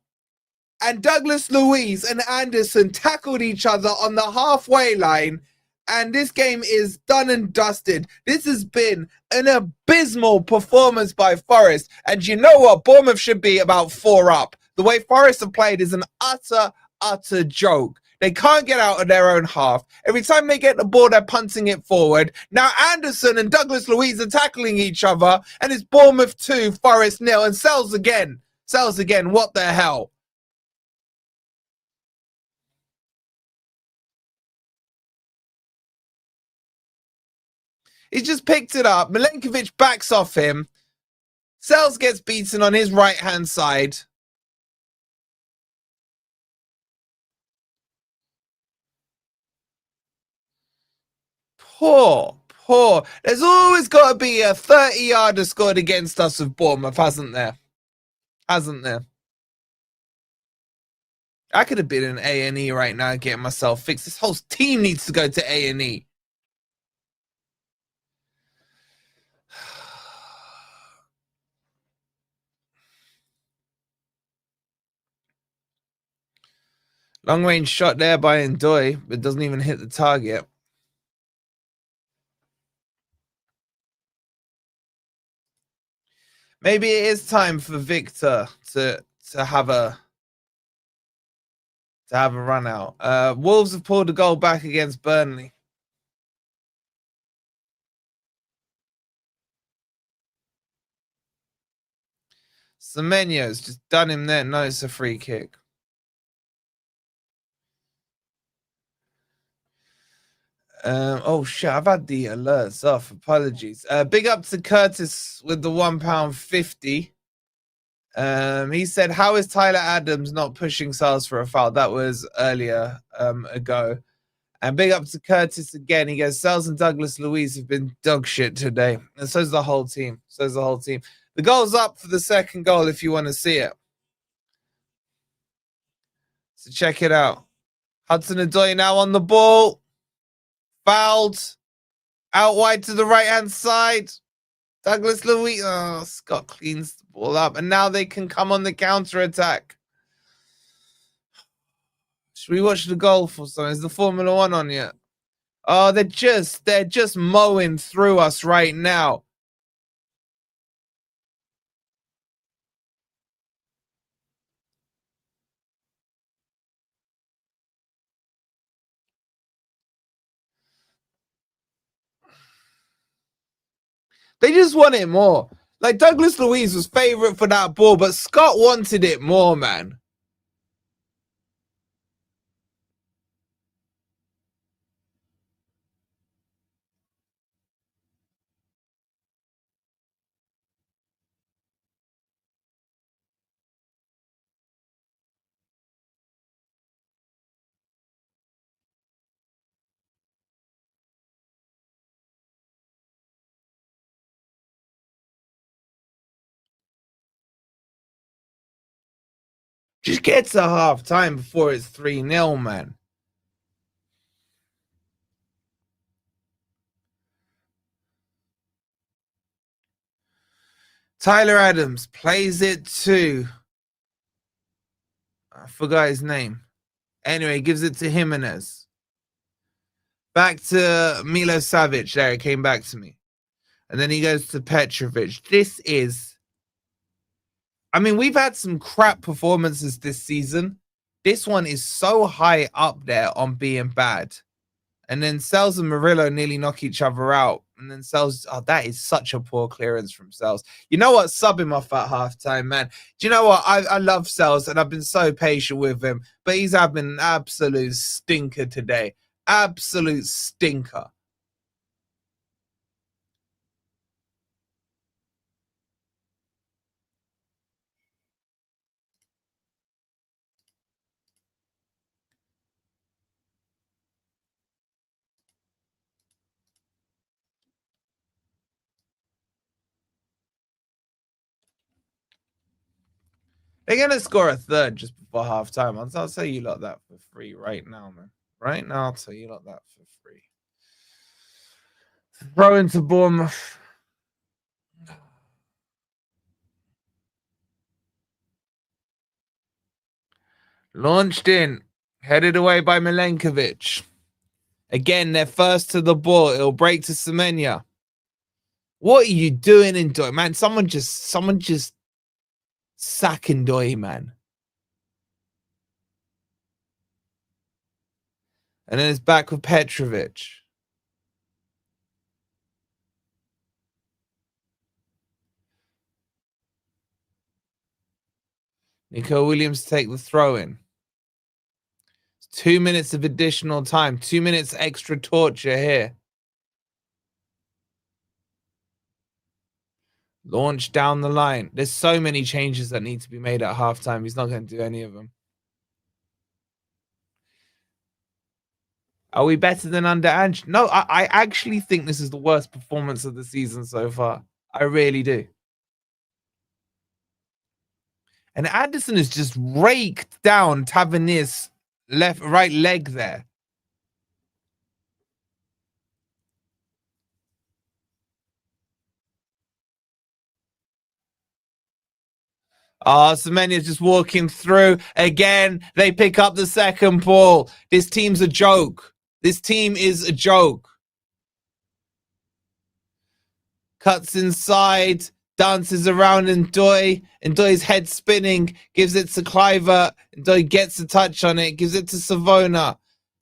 And Douglas Luiz and Anderson tackled each other on the halfway line. And this game is done and dusted. This has been an abysmal performance by Forest. And you know what? Bournemouth should be about 4 up. The way Forest have played is an utter joke. They can't get out of their own half. Every time they get the ball, they're punting it forward. Now Anderson and Douglas Luiz are tackling each other. And it's Bournemouth 2, Forest 0. And Sells again. Sells again. What the hell? He just picked it up. Milenkovic backs off him. Sells gets beaten on his right-hand side. Poor. There's always got to be a 30-yarder scored against us with Bournemouth, hasn't there? Hasn't there? I could have been in A&E right now getting myself fixed. This whole team needs to go to A&E. Long range shot there by Ndoye, but doesn't even hit the target. Maybe it is time for Victor to have a run out. Wolves have pulled a goal back against Burnley. Semenyo's just done him there. No, it's a free kick. Oh shit, I've had the alerts off. Apologies. Big up to Curtis with the £1.50. He said, how is Tyler Adams not pushing Sales for a foul? That was earlier ago. And big up to Curtis again. He goes, Sales and Douglas Luiz have been dog shit today. And so's the whole team. The goal's up for the second goal if you want to see it. So check it out. Hudson-Odoi now on the ball. Fouled. Out wide to the right-hand side. Douglas Luiz. Oh, Scott cleans the ball up. And now they can come on the counter-attack. Should we watch the goal for something? Is the Formula One on yet? Oh, they're just mowing through us right now. They just want it more. Like Douglas Luiz was favorite for that ball, but Scott wanted it more, man. Just get to half time before it's 3-0, man. Tyler Adams plays it to, I forgot his name. Anyway, gives it to Jimenez. Back to Milo Savic. There, it came back to me. And then he goes to Petrovic. This is, I mean, we've had some crap performances this season. This one is so high up there on being bad. And then Sells and Murillo nearly knock each other out. And then Sells, oh, that is such a poor clearance from Sells. You know what? Sub him off at halftime, man. Do you know what? I love Sells and I've been so patient with him. But he's having an absolute stinker today. Absolute stinker. They're going to score a third just before half-time. I'll tell you lot that for free right now, man. Right now, I'll tell you lot that for free. Throw into Bournemouth. Launched in. Headed away by Milenkovic. Again, they're first to the ball. It'll break to Semenya. What are you doing in Doy? Man, someone just sacking Doy, man. And then it's back with Petrovic. Nico Williams take the throw in. 2 minutes of additional time. 2 minutes extra torture here. Launch down the line. There's so many changes that need to be made at halftime. He's not going to do any of them. Are we better than under Ange? No, I actually think this is the worst performance of the season so far. I really do. And Anderson has just raked down Tavernier's right leg there. Semenya's just walking through. Again, they pick up the second ball. This team's a joke. This team is a joke. Cuts inside, dances around Ndoye. Ndoye's head spinning, gives it to Cliver. Ndoye gets a touch on it, gives it to Savona,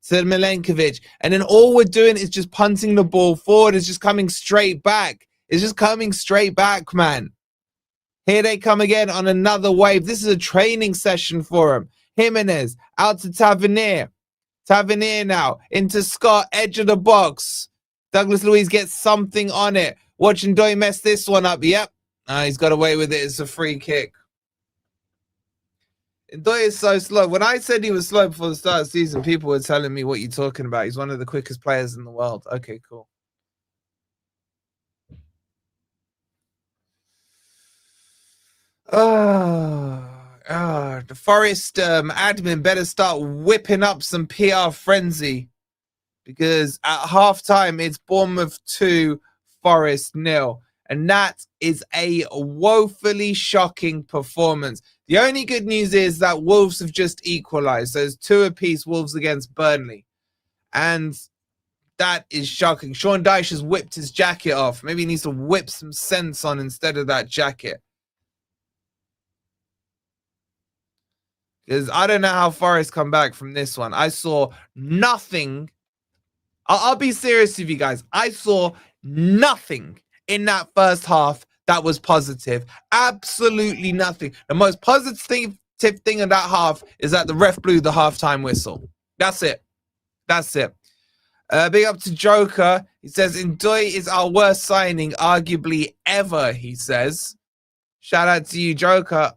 to Milenkovic. And then all we're doing is just punting the ball forward. It's just coming straight back. It's just coming straight back, man. Here they come again on another wave. This is a training session for him. Jimenez out to Tavernier. Tavernier now into Scott, edge of the box. Douglas Luiz gets something on it. Watching Ndoye mess this one up. Yep. He's got away with it. It's a free kick. Ndoye is so slow. When I said he was slow before the start of the season, people were telling me what you're talking about. He's one of the quickest players in the world. Okay, cool. The Forest admin better start whipping up some PR frenzy, because at halftime it's Bournemouth 2, Forest 0, and that is a woefully shocking performance. The only good news is that Wolves have just equalised. So there's 2 apiece, Wolves against Burnley, and that is shocking. Sean Dyche has whipped his jacket off. Maybe he needs to whip some sense on instead of that jacket. Because I don't know how Forest come back from this one. I saw nothing. I'll be serious with you guys. I saw nothing in that first half that was positive. Absolutely nothing. The most positive thing in that half is that the ref blew the halftime whistle. That's it. That's it. Big up to Joker. He says, Ndoye is our worst signing, arguably ever, he says. Shout out to you, Joker.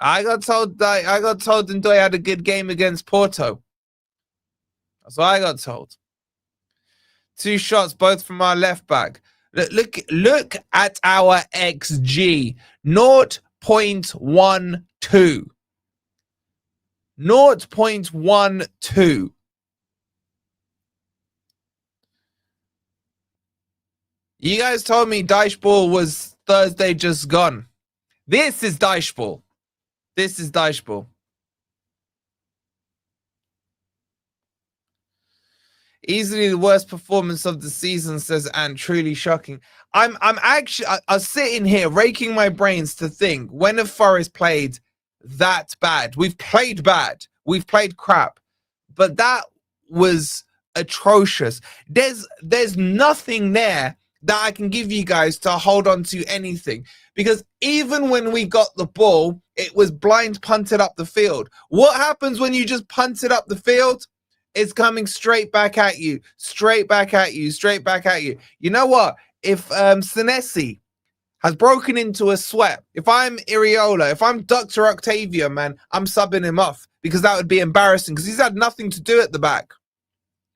I got told Ndoye had a good game against Porto. That's what I got told. 2 shots, both from our left back. Look at our XG. 0.12. 0.12. You guys told me Dycheball was Thursday just gone. This is Dycheball. This is Dycheball. Easily the worst performance of the season, says Ant. Truly shocking. I'm sitting here raking my brains to think, when have Forest played that bad? We've played bad. We've played crap. But that was atrocious. There's nothing there that I can give you guys to hold on to anything. Because even when we got the ball, it was blind punted up the field. What happens when you just punt it up the field? It's coming straight back at you. Straight back at you. Straight back at you. You know what? If Senesi has broken into a sweat, if I'm Iriola, if I'm Dr. Octavia, man, I'm subbing him off, because that would be embarrassing, because he's had nothing to do at the back.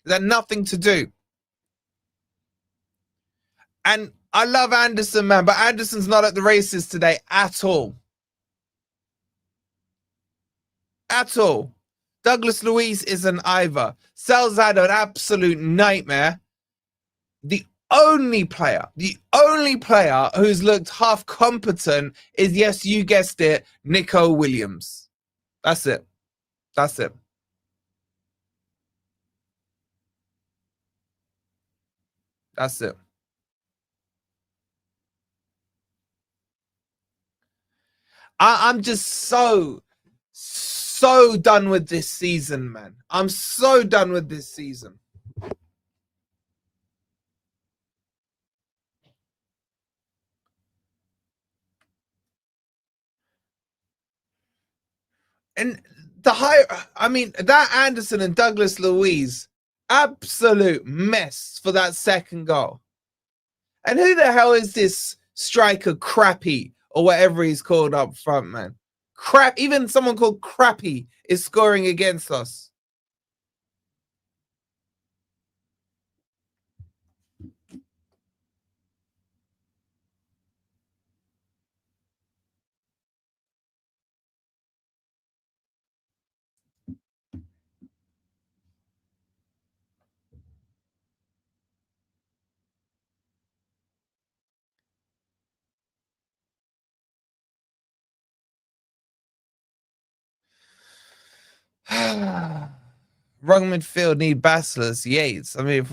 He's had nothing to do. And I love Anderson, man, but Anderson's not at the races today at all. at all. Douglas Luiz is an either. Salzad an absolute nightmare. The only player who's looked half competent is, yes, you guessed it, Nico Williams. That's it. That's it. That's it. I'm just so done with this season, man. I'm so done with this season. And that Anderson and Douglas Luiz, absolute mess for that second goal. And who the hell is this striker, Crappy, or whatever he's called up front, man? Crap, even someone called Crappy is scoring against us. Wrong midfield need Basslers, Yates. I mean,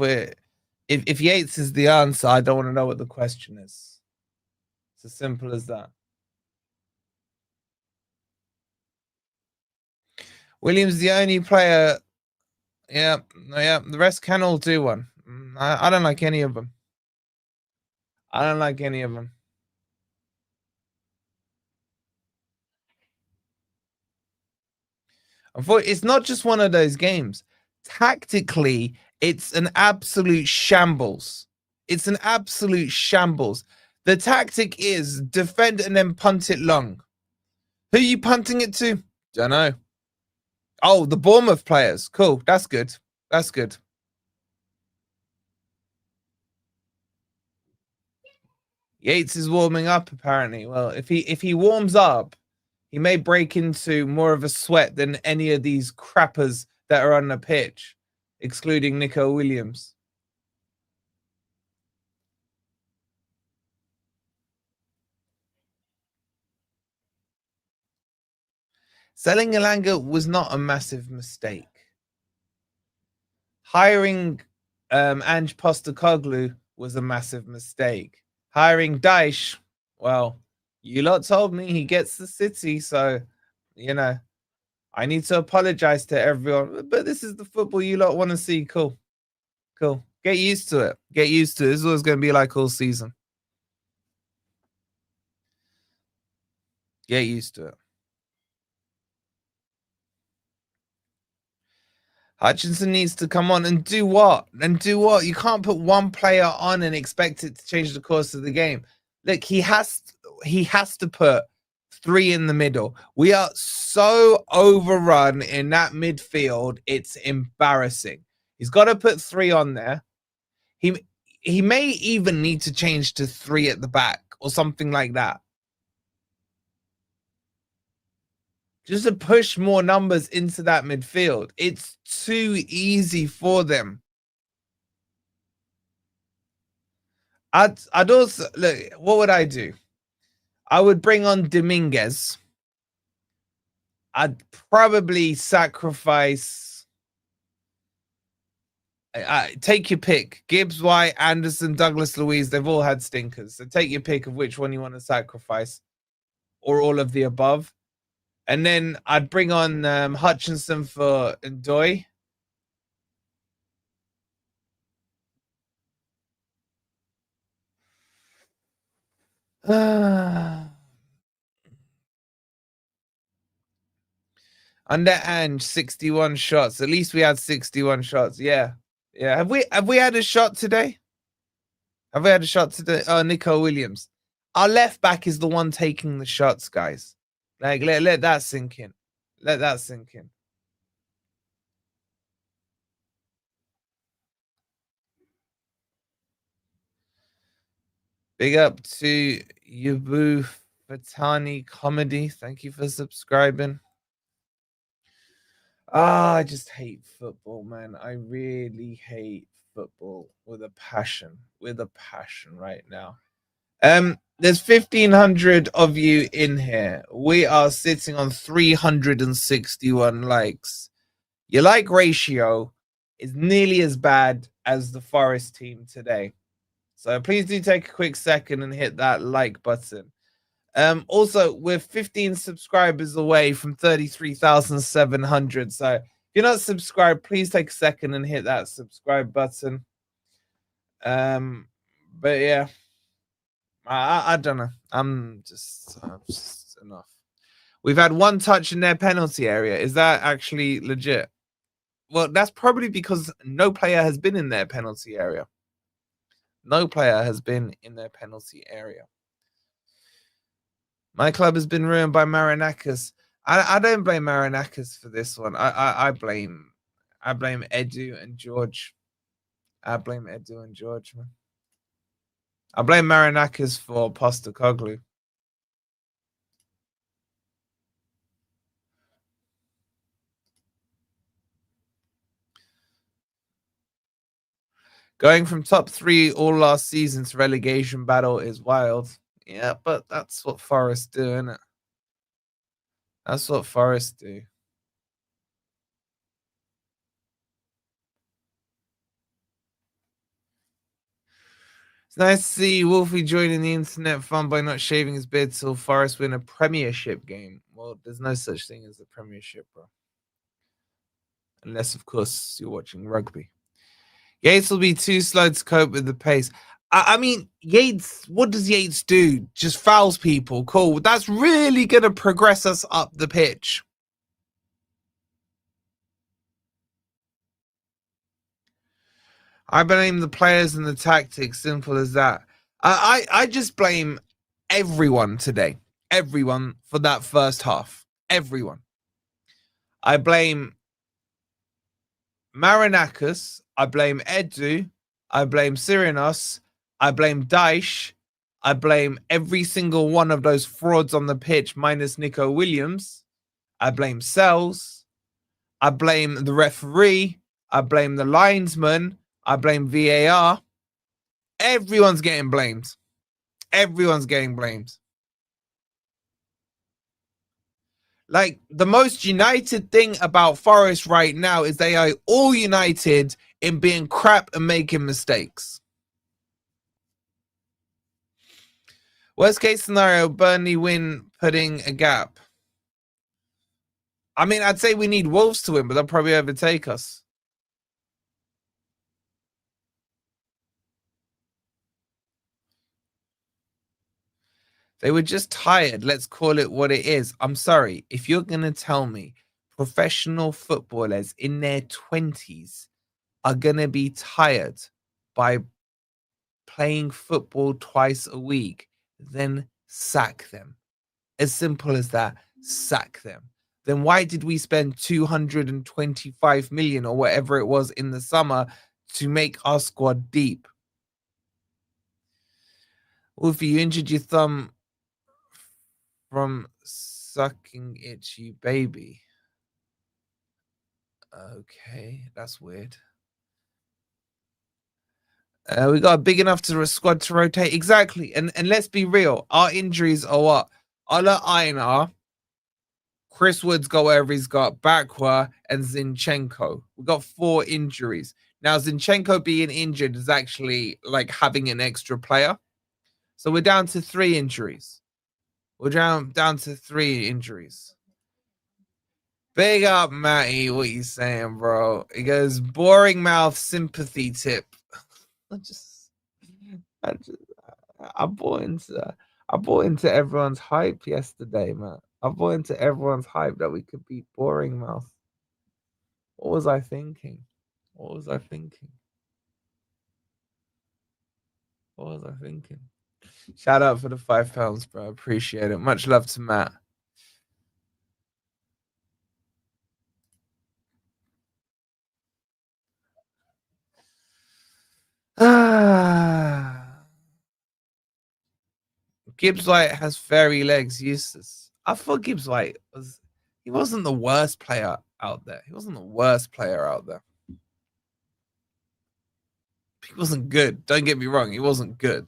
if Yates is the answer, I don't want to know what the question is. It's as simple as that. Williams the only player. Yeah. The rest can all do one. I don't like any of them. I don't like any of them. Unfortunately, it's not just one of those games. Tactically, it's an absolute shambles. It's an absolute shambles. The tactic is defend and then punt it long. Who are you punting it to? Don't know. Oh, the Bournemouth players. Cool. That's good. That's good. Yates is warming up, apparently. Well, if he warms up, he may break into more of a sweat than any of these crappers that are on the pitch, excluding Nico Williams. Selling Elanga was not a massive mistake. Hiring Ange Postecoglou was a massive mistake. Hiring Dyche, well, you lot told me he gets the city, so, you know, I need to apologize to everyone. But this is the football you lot want to see. Cool. Cool. Get used to it. Get used to it. This is what it's going to be like all season. Get used to it. Hutchinson needs to come on and do what? And do what? You can't put one player on and expect it to change the course of the game. Look, he has to put three in the middle. We are so overrun in that midfield. It's embarrassing. He's got to put three on there. He may even need to change to three at the back or something like that. Just to push more numbers into that midfield. It's too easy for them. I'd also look. What would I do? I would bring on Dominguez. I'd probably sacrifice. Take your pick. Gibbs, White, Anderson, Douglas Luiz. They've all had stinkers. So take your pick of which one you want to sacrifice, or all of the above. And then I'd bring on Hutchinson for Ndoye. Under Ange, 61 shots. At least we had 61 shots. Yeah. Yeah. Have we had a shot today? Have we had a shot today? Oh, Nico Williams. Our left back is the one taking the shots, guys. Like, let that sink in. Let that sink in. Big up to Yabu Fatani Comedy. Thank you for subscribing. I just hate football, man. I really hate football with a passion, right now. There's 1,500 of you in here. We are sitting on 361 likes. Your like ratio is nearly as bad as the Forest team today. So please do take a quick second and hit that like button. Also, we're 15 subscribers away from 33,700. So if you're not subscribed, please take a second and hit that subscribe button. But yeah, I don't know. I'm just enough. We've had one touch in their penalty area. Is that actually legit? Well, that's probably because no player has been in their penalty area. No player has been in their penalty area. My club has been ruined by Marinakis. I don't blame Marinakis for this one. I blame Edu and George. I blame Edu and George, man. I blame Marinakis for Postecoglou. Going from top 3 all last season to relegation battle is wild. Yeah, but that's what Forest do, isn't it? That's what Forest do. It's nice to see Wolfie joining the internet fun by not shaving his beard till Forest win a Premiership game. Well, there's no such thing as a Premiership, bro. Unless, of course, you're watching rugby. Yates will be too slow to cope with the pace. I mean, Yates, what does Yates do? Just fouls people. Cool. That's really going to progress us up the pitch. I blame the players and the tactics. Simple as that. I just blame everyone today. Everyone for that first half. Everyone. I blame Marinakis. I blame Edu. I blame Cyrinos. I blame Dyche. I blame every single one of those frauds on the pitch, minus Nico Williams. I blame Sells. I blame the referee. I blame the linesman. I blame VAR. Everyone's getting blamed. Everyone's getting blamed. Like, the most united thing about Forest right now is they are all united in being crap and making mistakes. Worst case scenario, Burnley win, putting a gap. I mean, I'd say we need Wolves to win, but they'll probably overtake us. They were just tired. Let's call it what it is. I'm sorry. If you're going to tell me professional footballers in their 20s are going to be tired by playing football twice a week, then sack them. As simple as that. Sack them. Then why did we spend 225 million or whatever it was in the summer to make our squad deep? Wolfie, you injured your thumb from sucking it, you baby. Okay, that's weird. We got a big enough squad to rotate. Exactly. And let's be real. Our injuries are what? Ola Einar, Chris Woods got wherever he's got, Bakwa, and Zinchenko. We've got 4 injuries. Now, Zinchenko being injured is actually like having an extra player. So we're down to 3 injuries. We're down to 3 injuries. Big up, Matty. What you saying, bro? He goes, boring mouth sympathy tip. I bought into everyone's hype yesterday, man. I bought into everyone's hype that we could beat boring mouth. What was I thinking? What was I thinking? Shout out for the £5, bro. Appreciate it. Much love to Matt. Gibbs White has fairy legs, useless. I thought Gibbs White wasn't the worst player. out there. He wasn't the worst player out there. He wasn't good. Don't get me wrong. He wasn't good.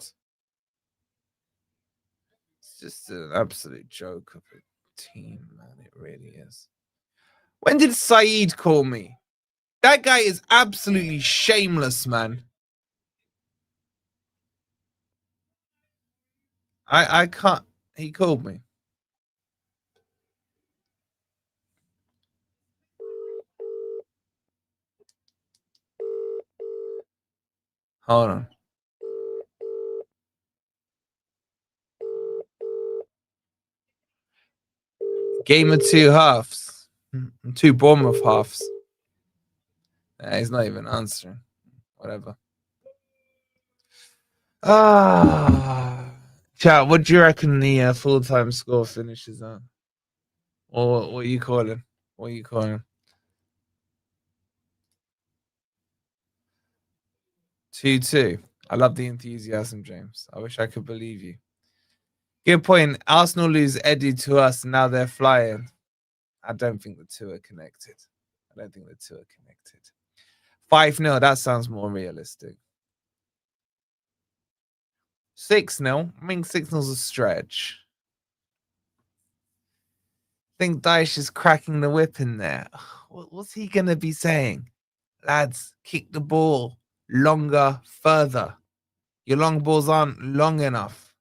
It's just an absolute joke of a team, man. It really is. When did Saeed call me? That guy is absolutely shameless, man. I can't. He called me. Hold on. Game of two halves. Two Bournemouth halves. He's not even answering. Whatever. Chat, what do you reckon the full-time score finishes on? Or what are you calling? What are you calling? 2-2. I love the enthusiasm, James. I wish I could believe you. Good point. Arsenal lose Eddie to us, and now they're flying. I don't think the two are connected. 5-0. That sounds more realistic. 6-0. I mean, 6-0's a stretch. I think Dyche is cracking the whip in there. What's he going to be saying? Lads, kick the ball longer, further. Your long balls aren't long enough.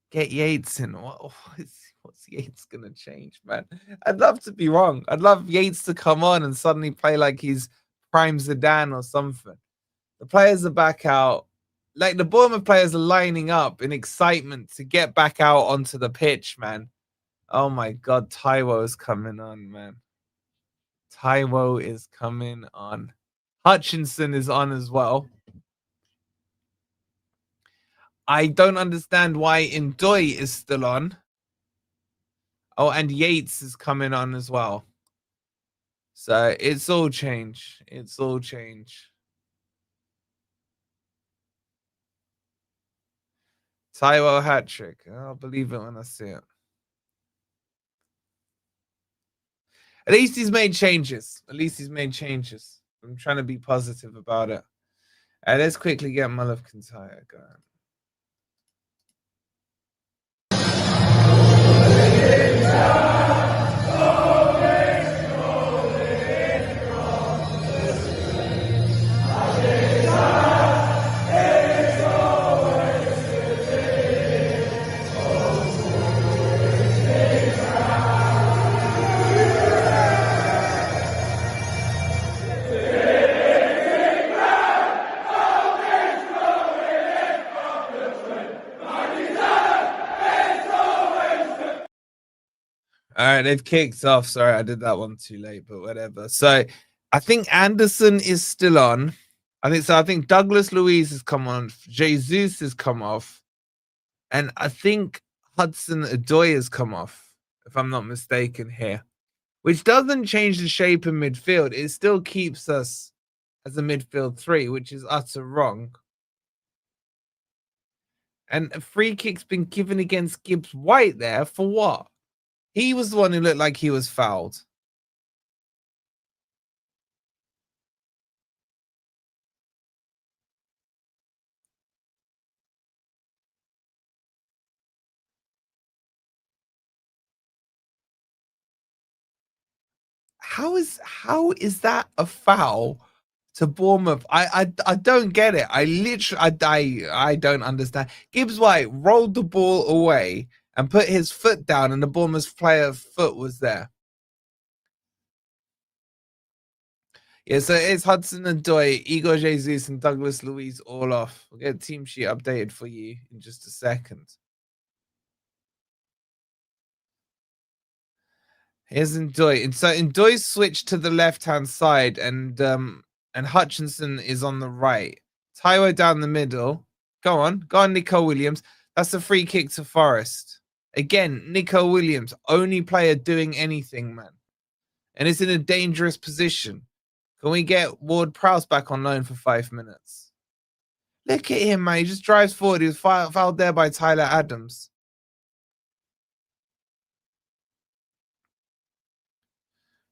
Get Yates in. What's Yates going to change, man? I'd love to be wrong. I'd love Yates to come on and suddenly play like he's prime Zidane or something. The players are back out. Like the Bournemouth players are lining up in excitement to get back out onto the pitch, man. Oh my God, Taiwo is coming on, man. Taiwo is coming on. Hutchinson is on as well. I don't understand why Ndoye is still on. Oh, and Yates is coming on as well. So it's all change. It's all change. Taiwo hat trick. I'll believe it when I see it. At least he's made changes. I'm trying to be positive about it. Let's quickly get Mullif Kintyre going. All right, they've kicked off. Sorry, I did that one too late, but whatever. So I think Anderson is still on. I think Douglas Luiz has come on. Jesus has come off. And I think Hudson-Odoi has come off, if I'm not mistaken here. Which doesn't change the shape of midfield. It still keeps us as a midfield three, which is utter wrong. And a free kick's been given against Gibbs White there for what? He was the one who looked like he was fouled. How is that a foul to Bournemouth? I don't get it. I don't understand. Gibbs White rolled the ball away and put his foot down, and the Bournemouth player's foot was there. Yeah, so it's Hudson-Odoi, Igor Jesus, and Douglas Luiz all off. We'll get team sheet updated for you in just a second. Here's Ndoye. And so Ndoye switched to the left-hand side, and Hutchinson is on the right. Taiwo down the middle. Go on, Nico Williams. That's a free kick to Forest. Again, Nico Williams, only player doing anything, man. And it's in a dangerous position. Can we get Ward-Prowse back on loan for 5 minutes? Look at him, man. He just drives forward. He was fouled there by Tyler Adams.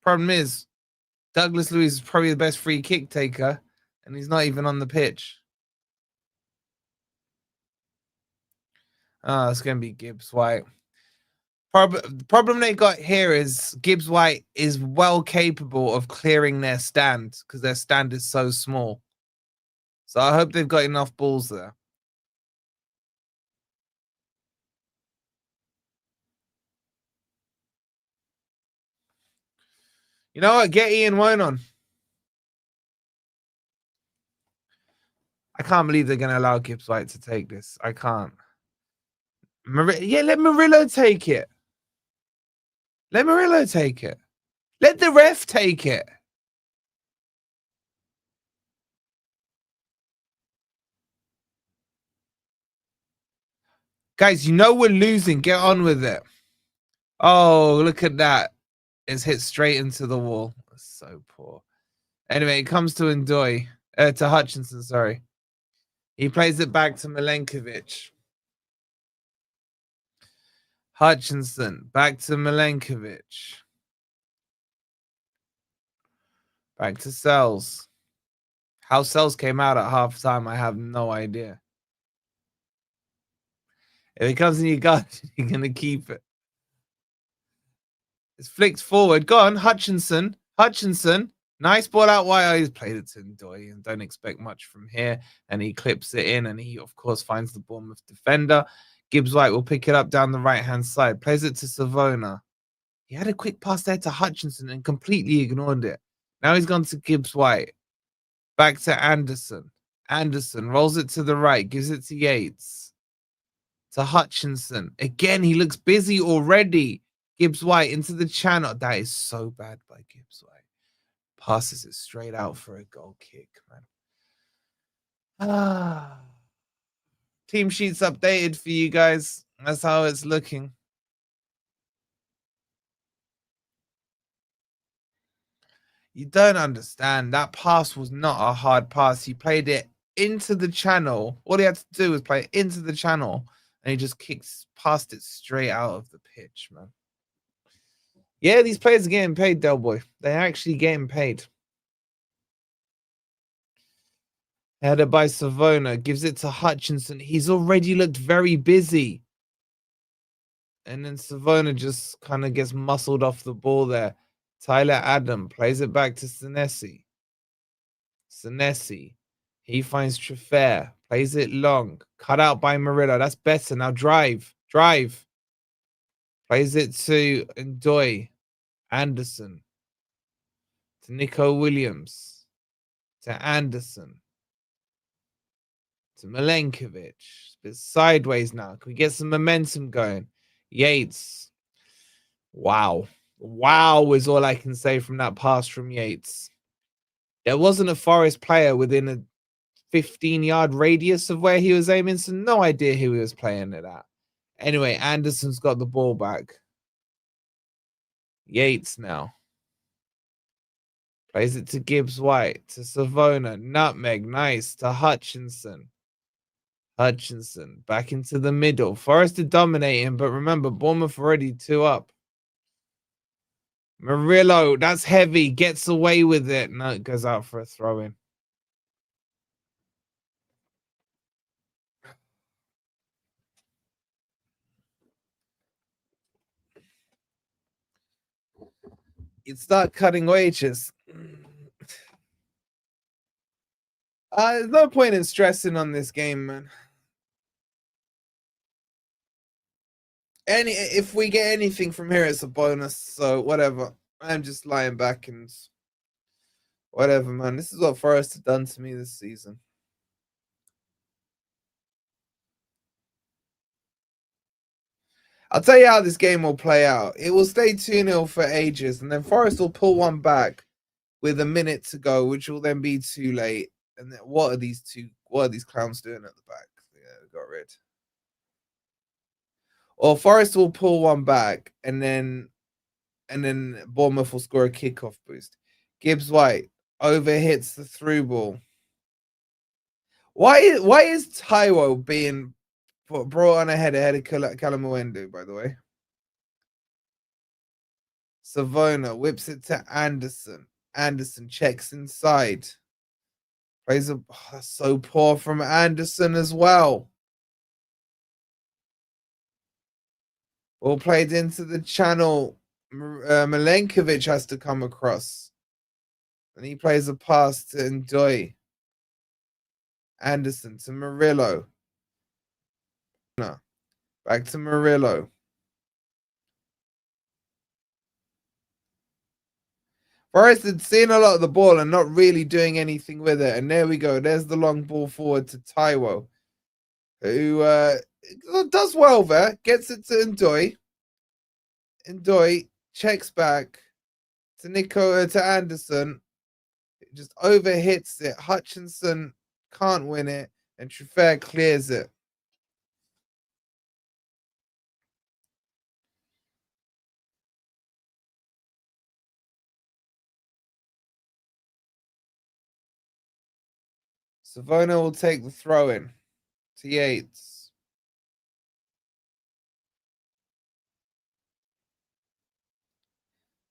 Problem is, Douglas Luiz is probably the best free kick taker, and he's not even on the pitch. Oh, it's going to be Gibbs White. The problem they got here is Gibbs White is well capable of clearing their stand because their stand is so small. So I hope they've got enough balls there. You know what? Get Ian Wone on. I can't believe they're going to allow Gibbs White to take this. I can't. Yeah, let Murillo take it. Let Murillo take it. Let the ref take it. Guys, you know we're losing. Get on with it. Oh, look at that. It's hit straight into the wall. That's so poor. Anyway, it comes to Ndoye. To Hutchinson, sorry. He plays it back to Milenkovic. Hutchinson, back to Milenkovic. Back to Sells. How Sells came out at half time, I have no idea. If it comes in your gut, you're going to keep it. It's flicked forward. Go on, Hutchinson. Hutchinson. Nice ball out wide. Oh, he's played it to Ndoye and don't expect much from here. And he clips it in and he, of course, finds the Bournemouth defender. Gibbs White will pick it up down the right-hand side. Plays it to Savona. He had a quick pass there to Hutchinson and completely ignored it. Now he's gone to Gibbs White. Back to Anderson. Anderson rolls it to the right. Gives it to Yates. To Hutchinson. Again, he looks busy already. Gibbs White into the channel. That is so bad by Gibbs White. Passes it straight out for a goal kick, man. Team sheets updated for you guys. That's how it's looking. You don't understand. That pass was not a hard pass. He played it into the channel. All he had to do was play it into the channel, and he just past it straight out of the pitch, man. Yeah, these players are getting paid, Del Boy. They're actually getting paid. Header by Savona. Gives it to Hutchinson. He's already looked very busy. And then Savona just kind of gets muscled off the ball there. Tyler Adam plays it back to Senesi. Senesi. He finds Treffer. Plays it long. Cut out by Murillo. That's better. Now drive. Drive. Plays it to Ndoye. Anderson. To Nico Williams. To Anderson. To Milenkovic. It's a bit sideways now. Can we get some momentum going? Yates. Wow. Wow is all I can say from that pass from Yates. There wasn't a Forest player within a 15-yard radius of where he was aiming, so no idea who he was playing it at. Anyway, Anderson's got the ball back. Yates now. Plays it to Gibbs White, to Savona, nutmeg, nice, to Hutchinson. Hutchinson back into the middle. Forest are dominating, but remember, Bournemouth already 2 up. Murillo, that's heavy, gets away with it. No, it goes out for a throw-in. You'd start cutting wages. There's no point in stressing on this game, man. If we get anything from here, it's a bonus. So whatever. I'm just lying back and whatever, man. This is what Forest have done to me this season. I'll tell you how this game will play out. It will stay 2-0 for ages, and then Forest will pull one back with a minute to go, which will then be too late. And then what are these clowns doing at the back? Yeah, they got rid. Or Forest will pull one back, and then Bournemouth will score a kickoff boost. Gibbs White overhits the through ball. Why is Taiwo being brought on ahead of Kalamuendo, by the way? Savona whips it to Anderson. Anderson checks inside. Plays a that's so poor from Anderson as well. All played into the channel. Milenkovic has to come across. And he plays a pass to Ndoye. Anderson to Murillo. Back to Murillo. Forest had seen a lot of the ball and not really doing anything with it. And there we go. There's the long ball forward to Taiwo, who does well there. Gets it to Ndoye. Ndoye checks back to Anderson. It just overhits it. Hutchinson can't win it. And Truffert clears it. Savona will take the throw in to Yates.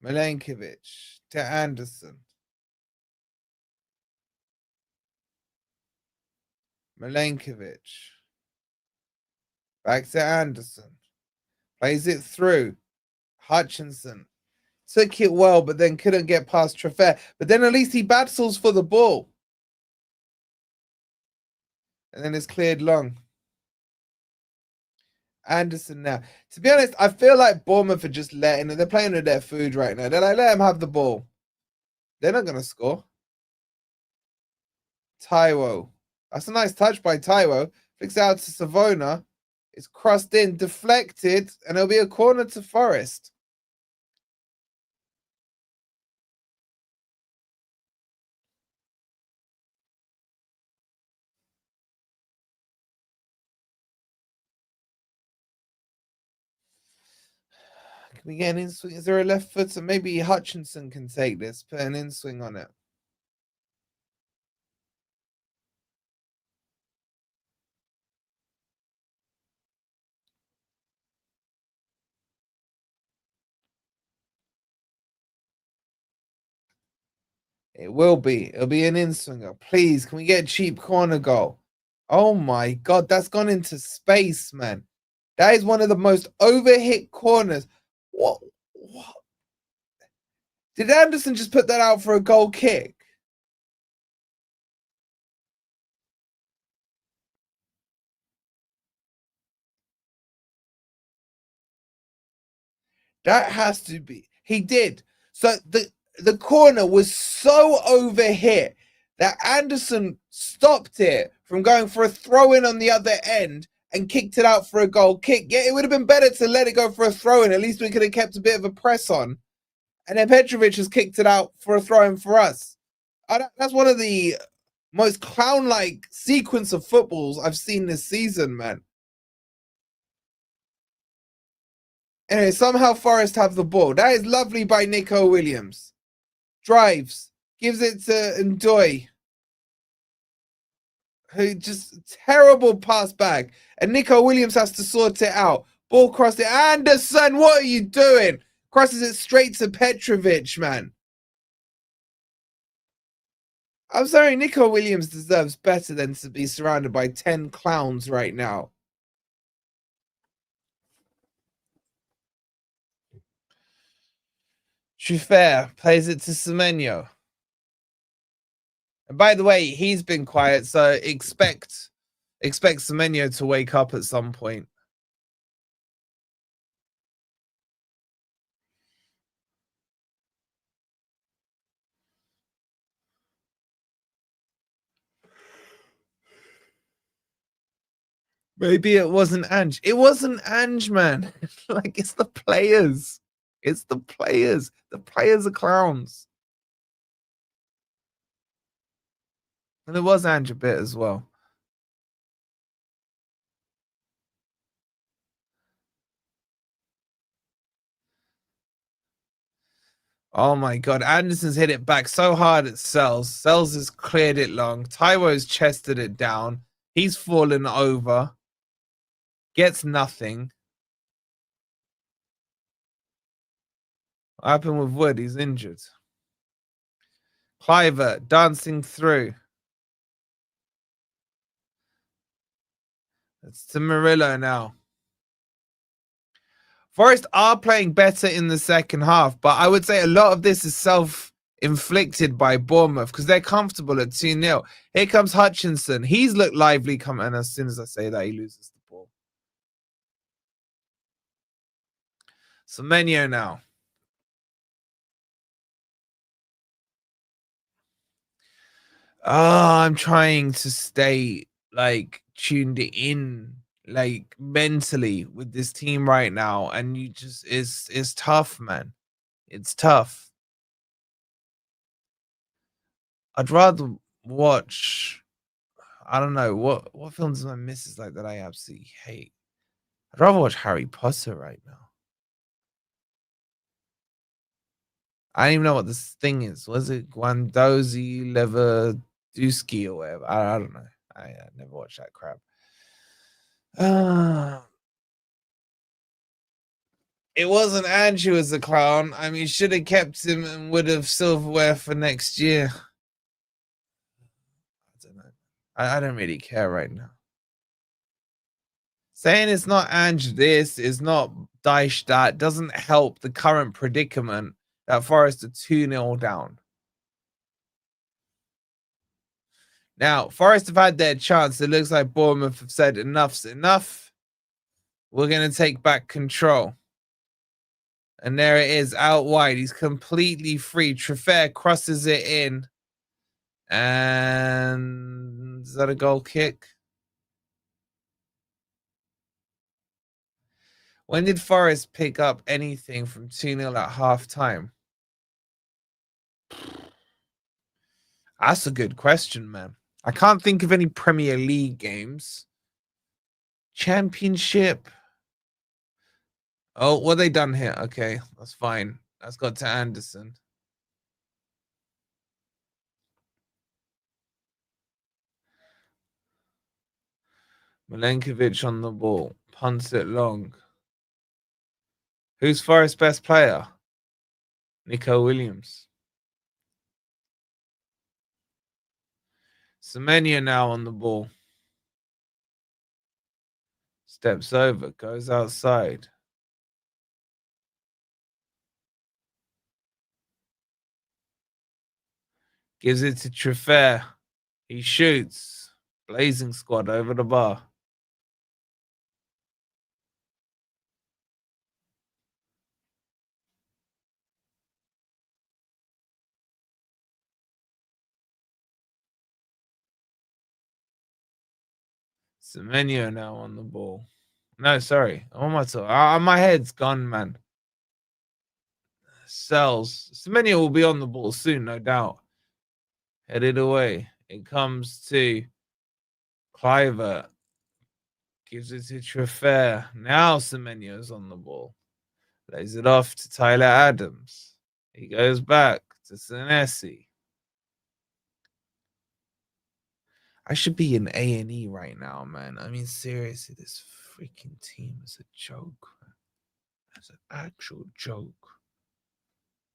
Milenkovic to Anderson. Milenkovic. Back to Anderson. Plays it through. Hutchinson. Took it well, but then couldn't get past Truffert. But then at least he battles for the ball. And then it's cleared long. Anderson now. To be honest, I feel like Bournemouth are just letting it. They're playing with their food right now. They're like, let them have the ball. They're not going to score. Taiwo. That's a nice touch by Taiwo. Flicks out to Savona. It's crossed in, deflected, and it'll be a corner to Forest. Can we get an in-swing? Is there a left footer? Maybe Hutchinson can take this, put an in-swing on it. It will be. It'll be an in-swinger. Please, can we get a cheap corner goal? Oh my God, that's gone into space, man. That is one of the most overhit corners. What? Did Anderson just put that out for a goal kick? That has to be. He did. So the corner was so overhit that Anderson stopped it from going for a throw-in on the other end and kicked it out for a goal kick. Yeah, it would have been better to let it go for a throw-in. At least we could have kept a bit of a press on. And then Petrovic has kicked it out for a throw-in for us. That's one of the most clown-like sequence of footballs I've seen this season, man. Anyway, somehow Forest have the ball. That is lovely by Nico Williams. Drives. Gives it to Ndoye. Who just terrible pass back. And Nico Williams has to sort it out. Ball crossed it. Anderson, what are you doing? Crosses it straight to Petrovic, man. I'm sorry, Nico Williams deserves better than to be surrounded by 10 clowns right now. Truffert plays it to Semenyo. And by the way, he's been quiet, so expect Semenyo to wake up at some point. Maybe it wasn't Ange. It wasn't Ange, man. Like, it's the players. It's the players. The players are clowns. And it was Ange a bit as well. Oh my God. Anderson's hit it back so hard at Sells. Sells has cleared it long. Taiwo's chested it down. He's fallen over. Gets nothing. What happened with Wood? He's injured. Cliver dancing through. It's to Murillo now. Forest are playing better in the second half, but I would say a lot of this is self-inflicted by Bournemouth because they're comfortable at 2-0. Here comes Hutchinson. He's looked lively coming, and as soon as I say that, he loses the ball. Semenyo now. Oh, I'm trying to stay like tuned in like mentally with this team right now, and you just it's tough, man. It's tough. I'd rather watch, I don't know, what films am I misses like that I absolutely hate. I'd rather watch Harry Potter right now. I don't even know what this thing is. Was it Guandozi Leverduski or whatever? I don't know. I never watched that crap. It wasn't Andrew as a clown. I mean, should have kept him and would have silverware for next year. I don't know. I don't really care right now. Saying it's not Andrew this is not Dyche that doesn't help the current predicament that Forest are 2-0 down. Now, Forest have had their chance. It looks like Bournemouth have said enough's enough. We're going to take back control. And there it is, out wide. He's completely free. Treffer crosses it in. And is that a goal kick? When did Forest pick up anything from 2-0 at halftime? That's a good question, man. I can't think of any Premier League games. Championship. Oh, what have they done here? Okay, that's fine. That's got to Anderson. Milenkovic on the ball. Punts it long. Who's Forest's best player? Nico Williams. Semenyo now on the ball. Steps over, goes outside. Gives it to Treffer. He shoots. Blazing squad over the bar. Semenyo now on the ball. No, sorry. Oh my head's gone, man. Sells. Semenyo will be on the ball soon, no doubt. Headed away. It comes to Cliver. Gives it to Treffer. Now Semenyo's on the ball. Lays it off to Tyler Adams. He goes back to Senesi. I should be in A&E right now, man. I mean, seriously, this freaking team is a joke. It's an actual joke.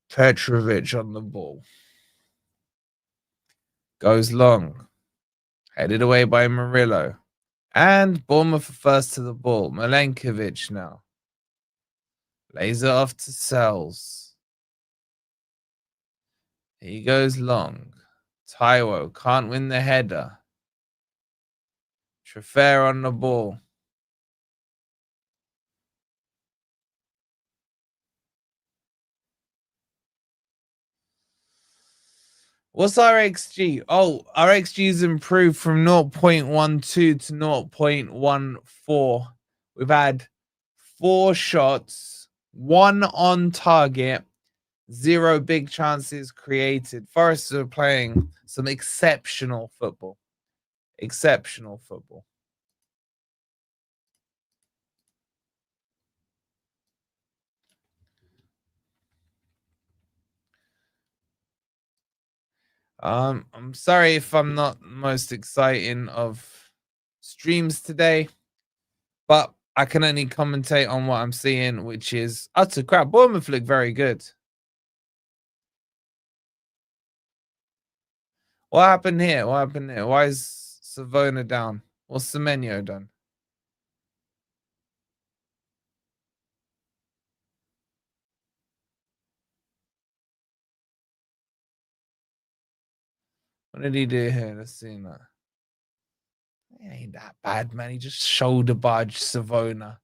Petrovic on the ball. Goes long. Headed away by Murillo. And Bournemouth first to the ball. Milenkovic now. Lays it off to Sells. He goes long. Taiwo can't win the header. Treffer on the ball. What's our XG? Oh, our XG's improved from 0.12 to 0.14. We've had 4 shots, 1 on target, 0 big chances created. Forest are playing some exceptional football. Exceptional football. I'm sorry if I'm not most exciting of streams today, but I can only commentate on what I'm seeing, which is utter crap. Bournemouth look very good. What happened here? What happened here? Why is Savona down? What's Semenyo done? What did he do here? Let's see that. It ain't that bad, man. He just shoulder barged Savona.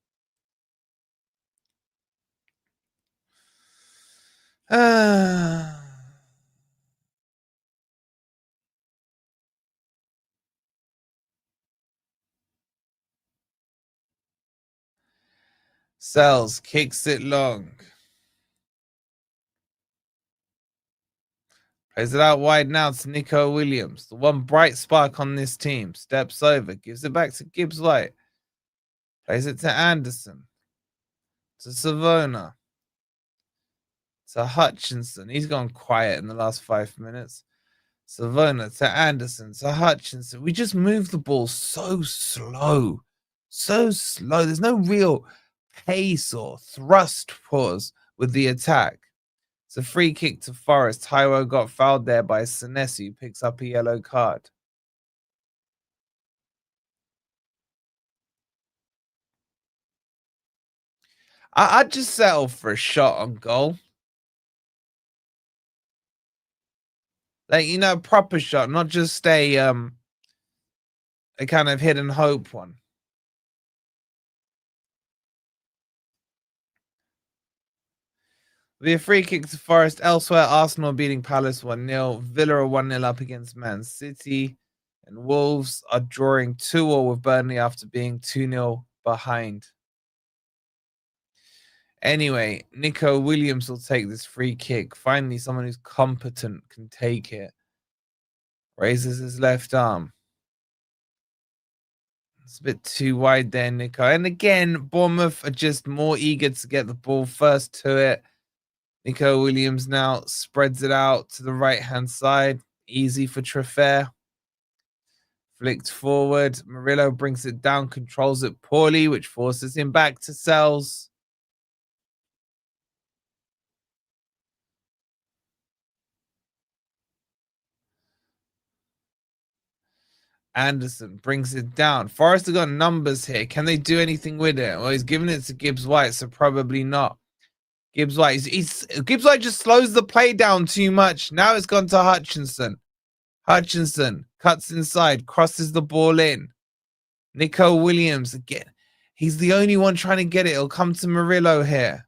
Sells, kicks it long. Plays it out wide now to Nico Williams. The one bright spark on this team. Steps over, gives it back to Gibbs White. Plays it to Anderson. To Savona. To Hutchinson. He's gone quiet in the last 5 minutes. Savona to Anderson to Hutchinson. We just move the ball so slow. So slow. There's no real pace or thrust pause with the attack. It's a free kick to Forest. Taiwo got fouled there by Senesi, who picks up a yellow card. I'd just settle for a shot on goal. Like, you know, a proper shot, not just a kind of hidden hope one. With a free kick to Forest. Elsewhere, Arsenal beating Palace 1-0. Villa are 1-0 up against Man City. And Wolves are drawing 2-2 with Burnley after being 2-0 behind. Anyway, Nico Williams will take this free kick. Finally, someone who's competent can take it. Raises his left arm. It's a bit too wide there, Nico. And again, Bournemouth are just more eager to get the ball first to it. Nico Williams now spreads it out to the right-hand side. Easy for Treffer. Flicked forward. Murillo brings it down, controls it poorly, which forces him back to Sells. Anderson brings it down. Forest have got numbers here. Can they do anything with it? Well, he's giving it to Gibbs White, so probably not. Gibbs White, Gibbs White just slows the play down too much. Now it's gone to Hutchinson. Hutchinson cuts inside, crosses the ball in. Nico Williams again. He's the only one trying to get it. It'll come to Murillo here.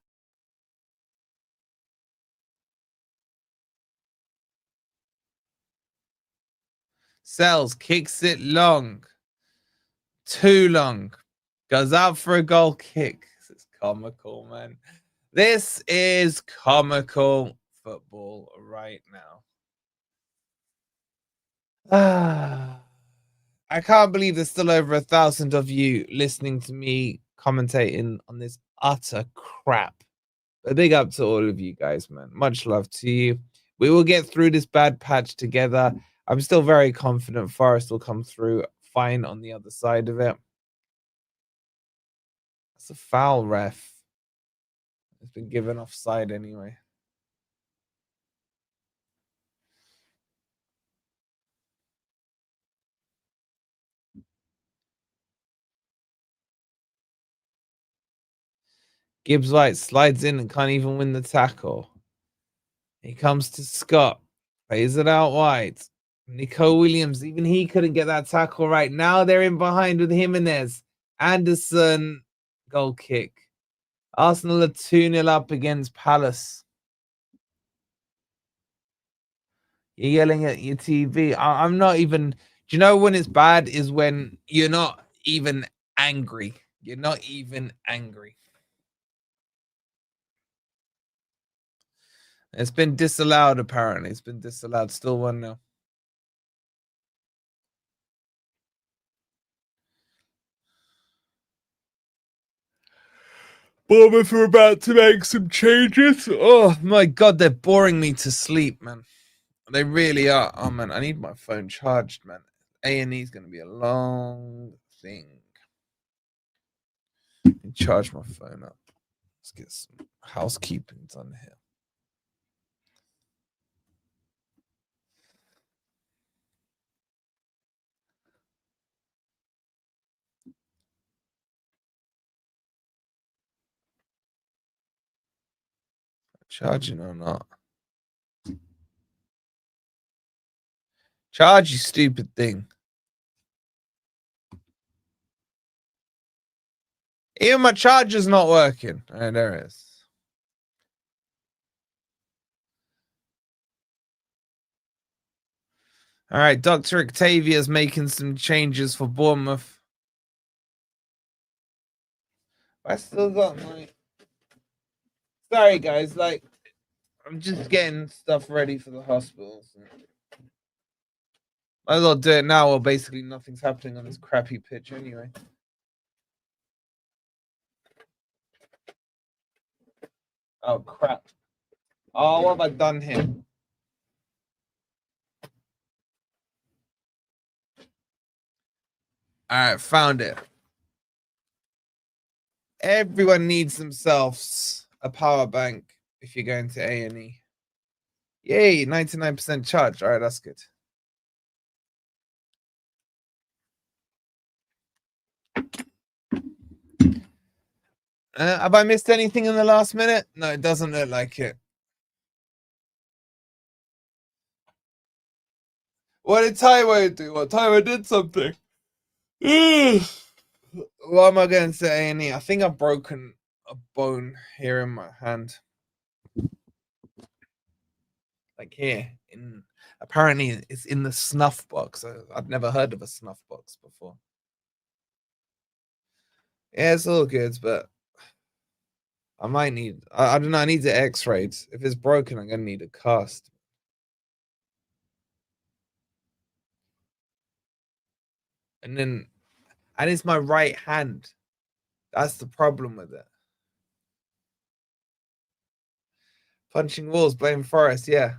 Sells, kicks it long. Too long. Goes out for a goal kick. This is comical, man. This is comical football right now. I can't believe there's still over 1,000 of you listening to me commentating on this utter crap. A big up to all of you guys, man. Much love to you. We will get through this bad patch together. I'm still very confident Forest will come through fine on the other side of it. That's a foul, ref. It's been given offside anyway. Gibbs White slides in and can't even win the tackle. He comes to Scott. Plays it out wide. Nico Williams, even he couldn't get that tackle right. Now they're in behind with Jimenez. Anderson, goal kick. Arsenal are 2-0 up against Palace. You're yelling at your TV. I'm not even... Do you know when it's bad is when you're not even angry. You're not even angry. It's been disallowed, apparently. It's been disallowed. Still 1-0. Bournemouth are about to make some changes. Oh, my God. They're boring me to sleep, man. They really are. Oh, man. I need my phone charged, man. A&E is going to be a long thing. Charge my phone up. Let's get some housekeeping done here. Charging or not? Charge, you stupid thing. Even my charger's not working. Oh, there it is. All right, Dr. Octavia's making some changes for Bournemouth. I still got my... Sorry, guys. Like, I'm just getting stuff ready for the hospital. So. Might as well do it now, or basically nothing's happening on this crappy pitch anyway. Oh, crap. Oh, what have I done here? All right, found it. Everyone needs themselves a power bank if you're going to A&E. Yay, 99% charge. All right, that's good. Have I missed anything in the last minute? No, it doesn't look like it. What did Taiwo do? Well, Taiwo did something. What am I going to say, A&E? I think I've broken a bone here in my hand. Like here. Apparently, it's in the snuff box. I've never heard of a snuff box before. Yeah, it's all good, but I might need... I don't know, I need the x-rayed. If it's broken, I'm going to need a cast. And it's my right hand. That's the problem with it. Punching walls, blame Forest, yeah.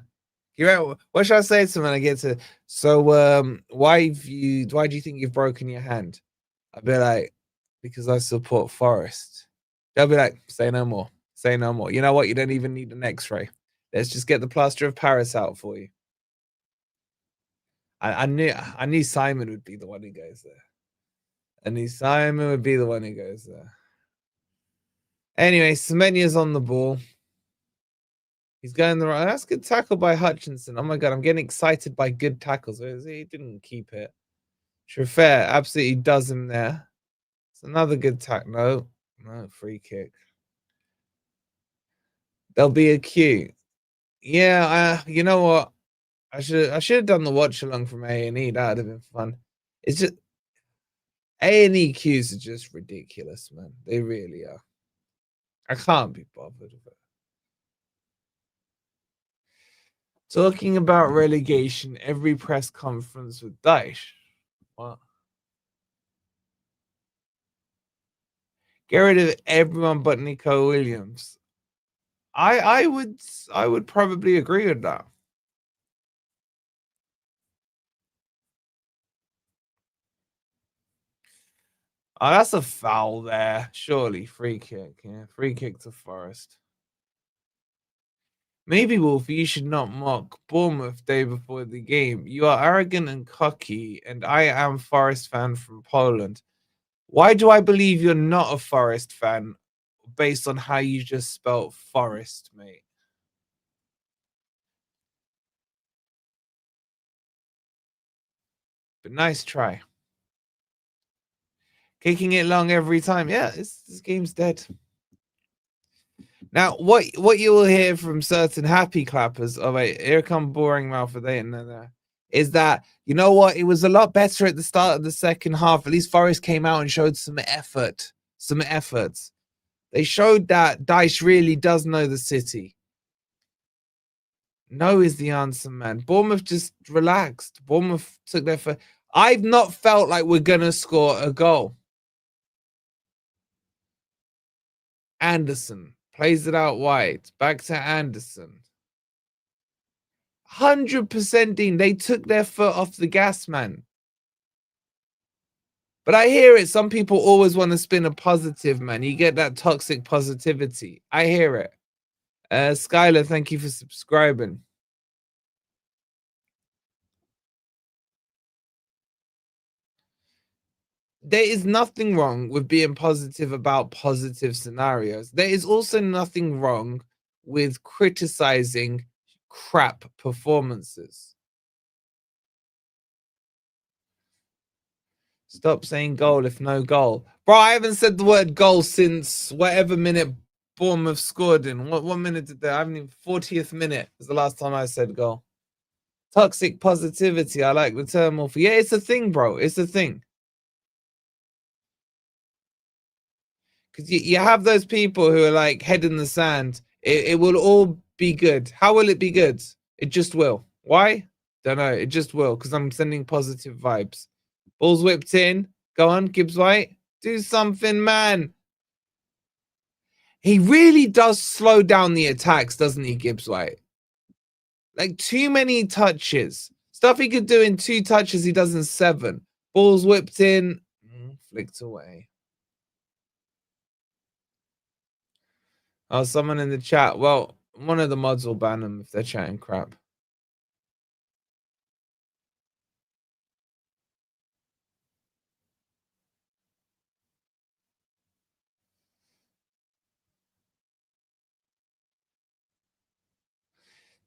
What should I say to them when I get to? So, why do you think you've broken your hand? I'll be like, because I support Forest. They'll be like, say no more, say no more. You know what? You don't even need an X-ray. Let's just get the plaster of Paris out for you. I knew Simon would be the one who goes there. I knew Simon would be the one who goes there. Anyway, Semenya's on the ball. He's going the right. That's good tackle by Hutchinson. Oh my god, I'm getting excited by good tackles. He didn't keep it. Treffer absolutely does him there. It's another good tackle. No, free kick. There'll be a queue. Yeah, you know what? I should have done the watch along from A&E. That would have been fun. It's just A&E queues are just ridiculous, man. They really are. I can't be bothered with it. Talking about relegation, every press conference with Dyche. What? Get rid of everyone but Nico Williams. I would probably agree with that. Oh, that's a foul there. Surely. Free kick. Yeah, free kick to Forest. Maybe, Wolfie, you should not mock Bournemouth day before the game. You are arrogant and cocky, and I am Forest fan from Poland. Why do I believe you're not a Forest fan based on how you just spelt Forest, mate? But nice try. Kicking it long every time. Yeah, this game's dead. Now, what you will hear from certain happy clappers, oh wait, here come boring mouth with there, is that, you know what, it was a lot better at the start of the second half. At least Forest came out and showed some effort. Some efforts. They showed that Dyche really does know the city. No is the answer, man. Bournemouth just relaxed. Bournemouth took their first. I've not felt like we're gonna score a goal. Anderson plays it out wide. Back to Anderson. 100% Dean. They took their foot off the gas, man. But I hear it. Some people always want to spin a positive, man. You get that toxic positivity. I hear it. Skylar, thank you for subscribing. There is nothing wrong with being positive about positive scenarios. There is also nothing wrong with criticizing crap performances. Stop saying goal if no goal. Bro, I haven't said the word goal since whatever minute Bournemouth scored in. What minute did they? I haven't even 40th minute was the last time I said goal. Toxic positivity. I like the term Wolfie. Yeah, it's a thing, bro. It's a thing. Because you have those people who are like head in the sand. It will all be good. How will it be good? It just will. Why? Don't know. It just will because I'm sending positive vibes. Ball's whipped in. Go on, Gibbs White. Do something, man. He really does slow down the attacks, doesn't he, Gibbs White? Like too many touches. Stuff he could do in 2 touches, he does in 7. Ball's whipped in. Flicked away. Oh, someone in the chat. Well, one of the mods will ban them if they're chatting crap.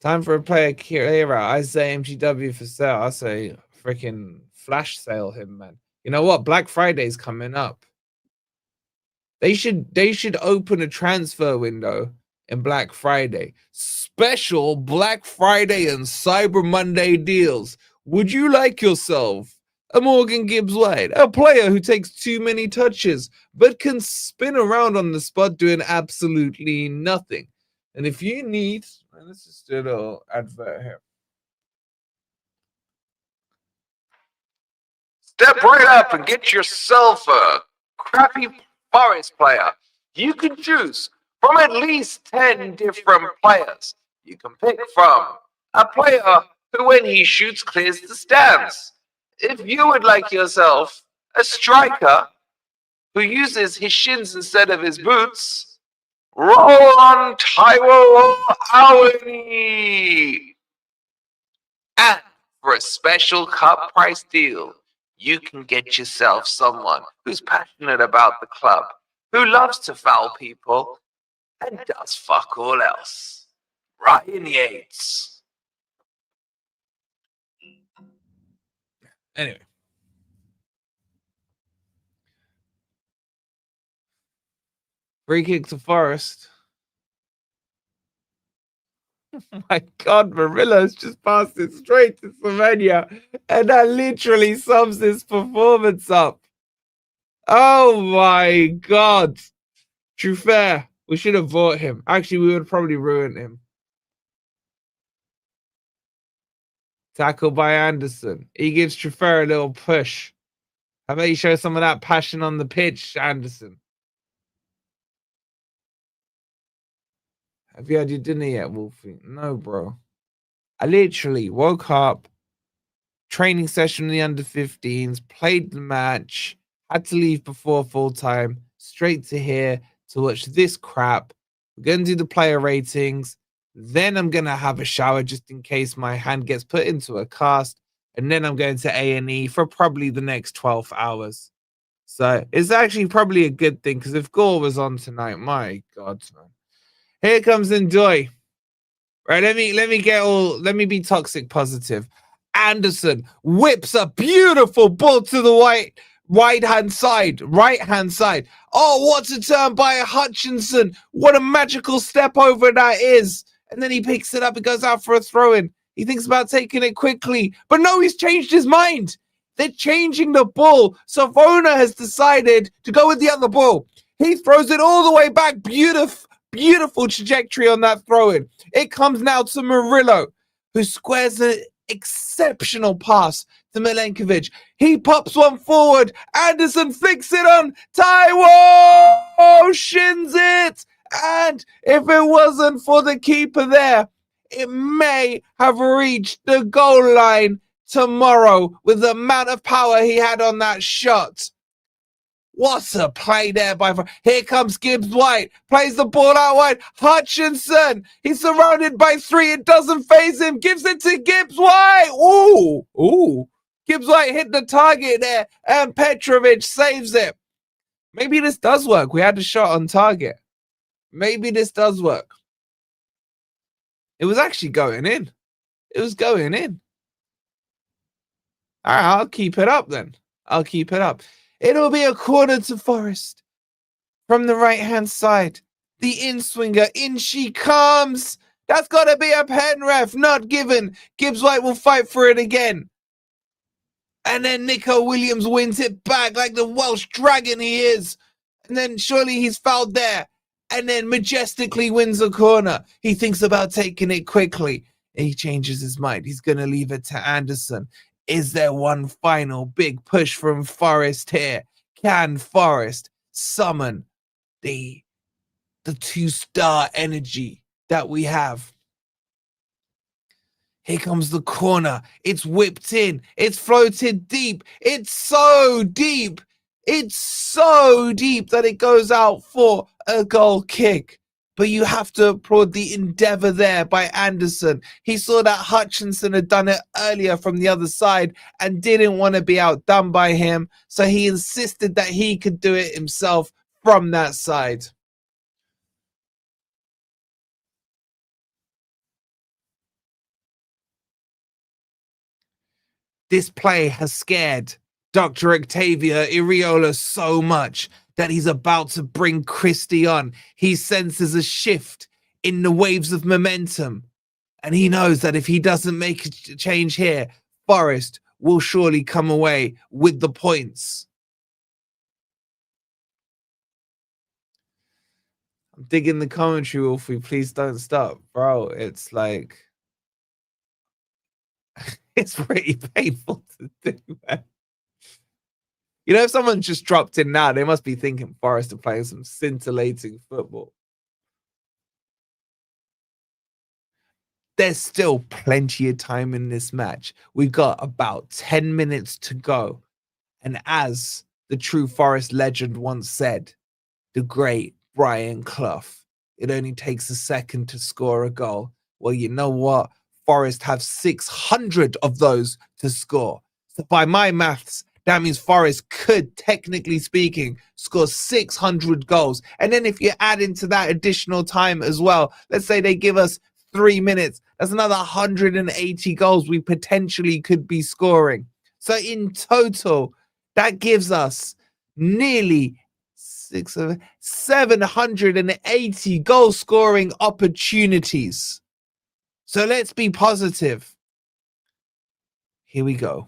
Time for a player Kira. I say MGW for sale. I say freaking flash sale him, man. You know what? Black Friday's coming up. They should open a transfer window in Black Friday. Special Black Friday and Cyber Monday deals. Would you like yourself a Morgan Gibbs White, a player who takes too many touches but can spin around on the spot doing absolutely nothing? And if you need, let's just do a little advert here. Step right up and get yourself a crappy Forest player. You can choose from at least 10 different players. You can pick from a player who, when he shoots, clears the stands. If you would like yourself a striker who uses his shins instead of his boots, roll on Taiwo Awani. And for a special cut price deal, you can get yourself someone who's passionate about the club, who loves to foul people, and does fuck all else. Ryan Yates. Anyway. Free kick to Forest. Oh my God, Marilla's just passed it straight to Slovenia, and that literally sums this performance up. Oh my God. True fair. We should have bought him. Actually, we would probably ruin him. Tackle by Anderson. He gives Trufer a little push. How about you show some of that passion on the pitch, Anderson? Have you had your dinner yet, Wolfie? No, bro. I literally woke up, training session in the under-15s, played the match, had to leave before full time, straight to here to watch this crap. We're going to do the player ratings. Then I'm going to have a shower just in case my hand gets put into a cast. And then I'm going to A&E for probably the next 12 hours. So it's actually probably a good thing because if Gore was on tonight, my God, man. Here comes Enjoy. Right, let me be toxic positive. Anderson whips a beautiful ball to the right hand side. Oh, what a turn by Hutchinson. What a magical step over that is. And then he picks it up and goes out for a throw-in. He thinks about taking it quickly. But no, he's changed his mind. They're changing the ball. Savona has decided to go with the other ball. He throws it all the way back. Beautiful trajectory on that throw-in. It comes now to Murillo, who squares an exceptional pass to Milenkovic. He pops one forward. Anderson flicks it on. Taiwo shins it. And if it wasn't for the keeper there, it may have reached the goal line tomorrow with the amount of power he had on that shot. What a play there by... Here comes Gibbs White. Plays the ball out wide. Hutchinson. He's surrounded by 3. It doesn't faze him. Gives it to Gibbs White. Ooh. Gibbs White hit the target there. And Petrovic saves it. Maybe this does work. We had a shot on target. Maybe this does work. It was actually going in. It was going in. All right, I'll keep it up then. I'll keep it up. It'll be a corner to Forest from the right-hand side. The in-swinger, in she comes. That's got to be a pen, ref. Not given. Gibbs-White will fight for it again. And then Nico Williams wins it back like the Welsh dragon he is. And then surely he's fouled there. And then majestically wins a corner. He thinks about taking it quickly. He changes his mind. He's going to leave it to Anderson. Is there one final big push from Forest here? Can Forest summon the two-star energy that we have? Here comes the corner. It's whipped in. It's floated deep. It's so deep. It's so deep that it goes out for a goal kick. But you have to applaud the endeavor there by Anderson. He saw that Hutchinson had done it earlier from the other side and didn't want to be outdone by him. So he insisted that he could do it himself from that side. This play has scared Dr. Octavia Iriola so much that he's about to bring Christie on. He senses a shift in the waves of momentum. And he knows that if he doesn't make a change here, Forest will surely come away with the points. I'm digging the commentary, Wolfie. Please don't stop. Bro, it's like... it's pretty painful to do, man. You know, if someone just dropped in now, they must be thinking Forest are playing some scintillating football. There's still plenty of time in this match. We've got about 10 minutes to go. And as the true Forest legend once said, the great Brian Clough, it only takes a second to score a goal. Well, you know what? Forest have 600 of those to score. So by my maths, that means Forest could, technically speaking, score 600 goals. And then if you add into that additional time as well, let's say they give us 3 minutes, that's another 180 goals we potentially could be scoring. So in total, that gives us nearly 780 goal scoring opportunities. So let's be positive. Here we go.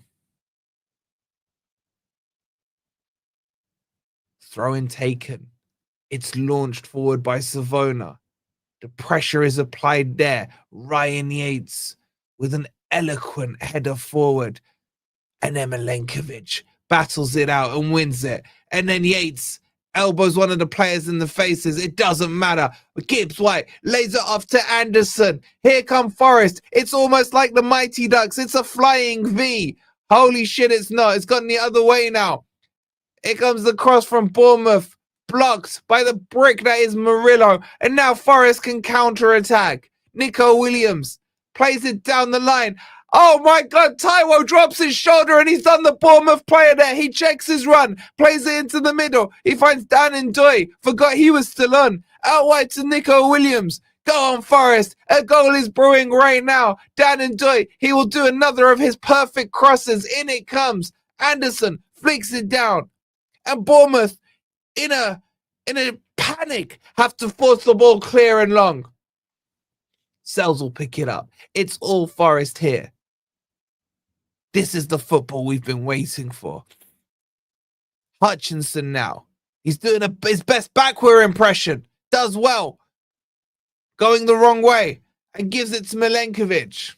Throw-in taken. It's launched forward by Savona. The pressure is applied there. Ryan Yates with an eloquent header forward. And then Milenkovic battles it out and wins it. And then Yates elbows one of the players in the faces. It doesn't matter. Gibbs-White lays it off to Anderson. Here come Forest. It's almost like the Mighty Ducks. It's a flying V. Holy shit, it's not. It's gone the other way now. Here comes the cross from Bournemouth. Blocked by the brick that is Murillo. And now Forest can counter-attack. Nico Williams plays it down the line. Oh my God, Taiwo drops his shoulder and he's done the Bournemouth player there. He checks his run, plays it into the middle. He finds Dan Ndoye. Forgot he was still on. Out wide to Nico Williams. Go on, Forest. A goal is brewing right now. Dan Ndoye, he will do another of his perfect crosses. In it comes. Anderson flicks it down. And Bournemouth, in a panic, have to force the ball clear and long. Sells will pick it up. It's all Forest here. This is the football we've been waiting for. Hutchinson now. He's doing his best backward impression. Does well. Going the wrong way. And gives it to Milenkovic.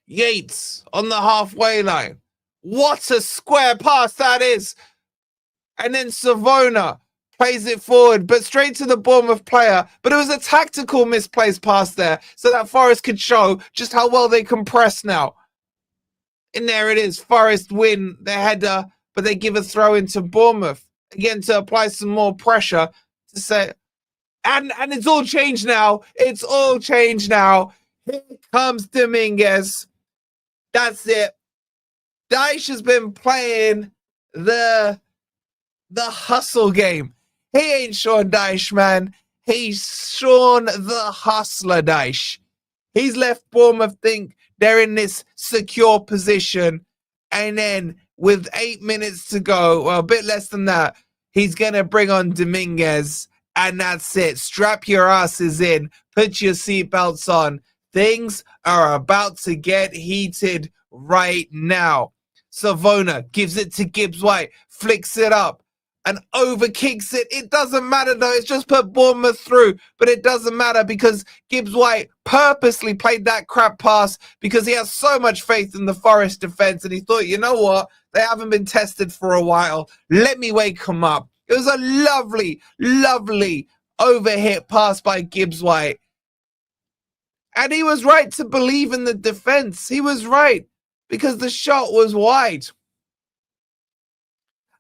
Yates on the halfway line. What a square pass that is. And then Savona plays it forward, but straight to the Bournemouth player. But it was a tactical misplaced pass there, so that Forest could show just how well they can press now. And there it is. Forest win the header, but they give a throw into Bournemouth. Again, to apply some more pressure to say... And it's all changed now. It's all changed now. Here comes Dominguez. That's it. Dyche has been playing the hustle game. He ain't Sean Dyche, man. He's Sean the Hustler Dyche. He's left Bournemouth think they're in this secure position. And then with 8 minutes to go, well, a bit less than that, he's going to bring on Dominguez. And that's it. Strap your asses in. Put your seatbelts on. Things are about to get heated right now. Savona gives it to Gibbs White. Flicks it up and overkicks it. It doesn't matter though. It's just put Bournemouth through, but it doesn't matter because Gibbs White purposely played that crap pass because he has so much faith in the Forest defense and he thought, you know what? They haven't been tested for a while. Let me wake them up. It was a lovely, lovely overhit pass by Gibbs White. And he was right to believe in the defense. He was right because the shot was wide.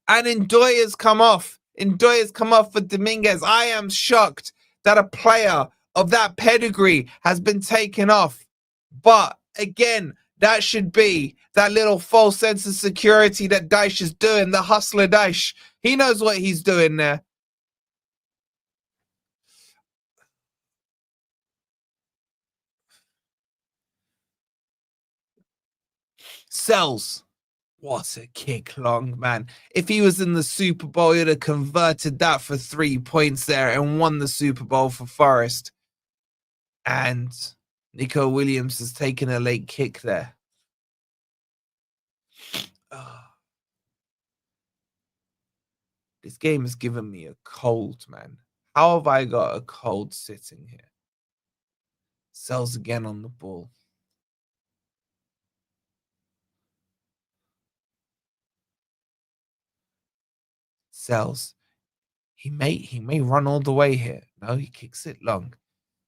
And Ndoye has come off. Ndoye has come off for Dominguez. I am shocked that a player of that pedigree has been taken off. But again, that should be that little false sense of security that Dyche is doing, the hustler Dyche. He knows what he's doing there. Sells. What a kick, long man. If he was in the Super Bowl, he'd have converted that for 3 points there and won the Super Bowl for Forest. And Nico Williams has taken a late kick there. Oh. This game has given me a cold, man. How have I got a cold sitting here? Sells again on the ball. Sells. He may run all the way here. No, he kicks it long.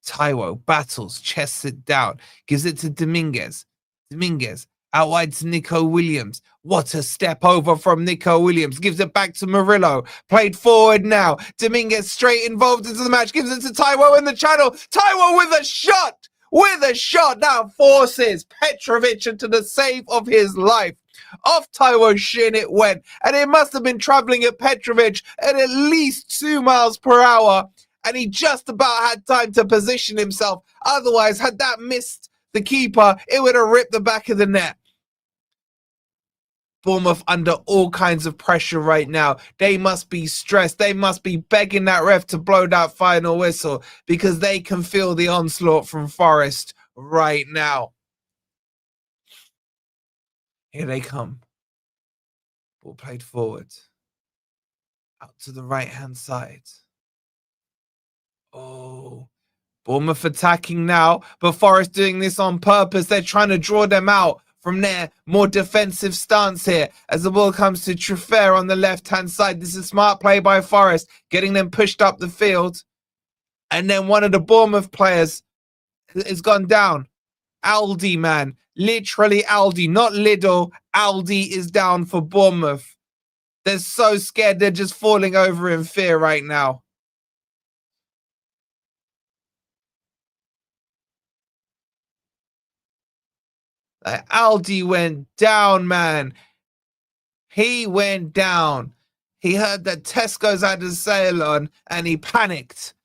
Taiwo battles, chests it down, gives it to Dominguez. Dominguez out wide to Nico Williams. What a step over from Nico Williams. Gives it back to Murillo. Played forward now. Dominguez straight involved into the match. Gives it to Taiwo in the channel. Taiwo with a shot. With a shot now forces Petrovic into the save of his life. Off Taiwo's shin it went. And it must have been traveling at Petrovic at least 2 miles per hour. And he just about had time to position himself. Otherwise, had that missed the keeper, it would have ripped the back of the net. Bournemouth under all kinds of pressure right now. They must be stressed. They must be begging that ref to blow that final whistle because they can feel the onslaught from Forest right now. Here they come. Ball played forward. Out to the right-hand side. Oh, Bournemouth attacking now, but Forest doing this on purpose. They're trying to draw them out from their more defensive stance here as the ball comes to Truffert on the left-hand side. This is a smart play by Forest, getting them pushed up the field. And then one of the Bournemouth players has gone down. Aldi, man. Literally Aldi, not Lidl. Aldi is down for Bournemouth. They're so scared. They're just falling over in fear right now. Aldi went down, man. He went down. He heard that Tesco's had a sale on and he panicked.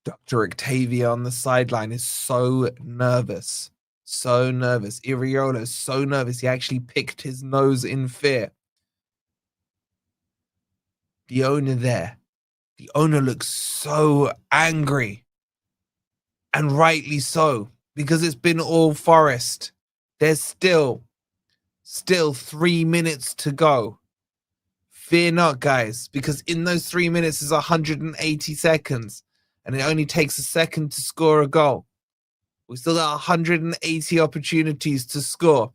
Dr. Octavia on the sideline is so nervous. So nervous. Iraola is so nervous. He actually picked his nose in fear. The owner there. The owner looks so angry. And rightly so. Because it's been all Forest. There's still 3 minutes to go. Fear not, guys. Because in those 3 minutes is 180 seconds. And it only takes a second to score a goal. We still got 180 opportunities to score.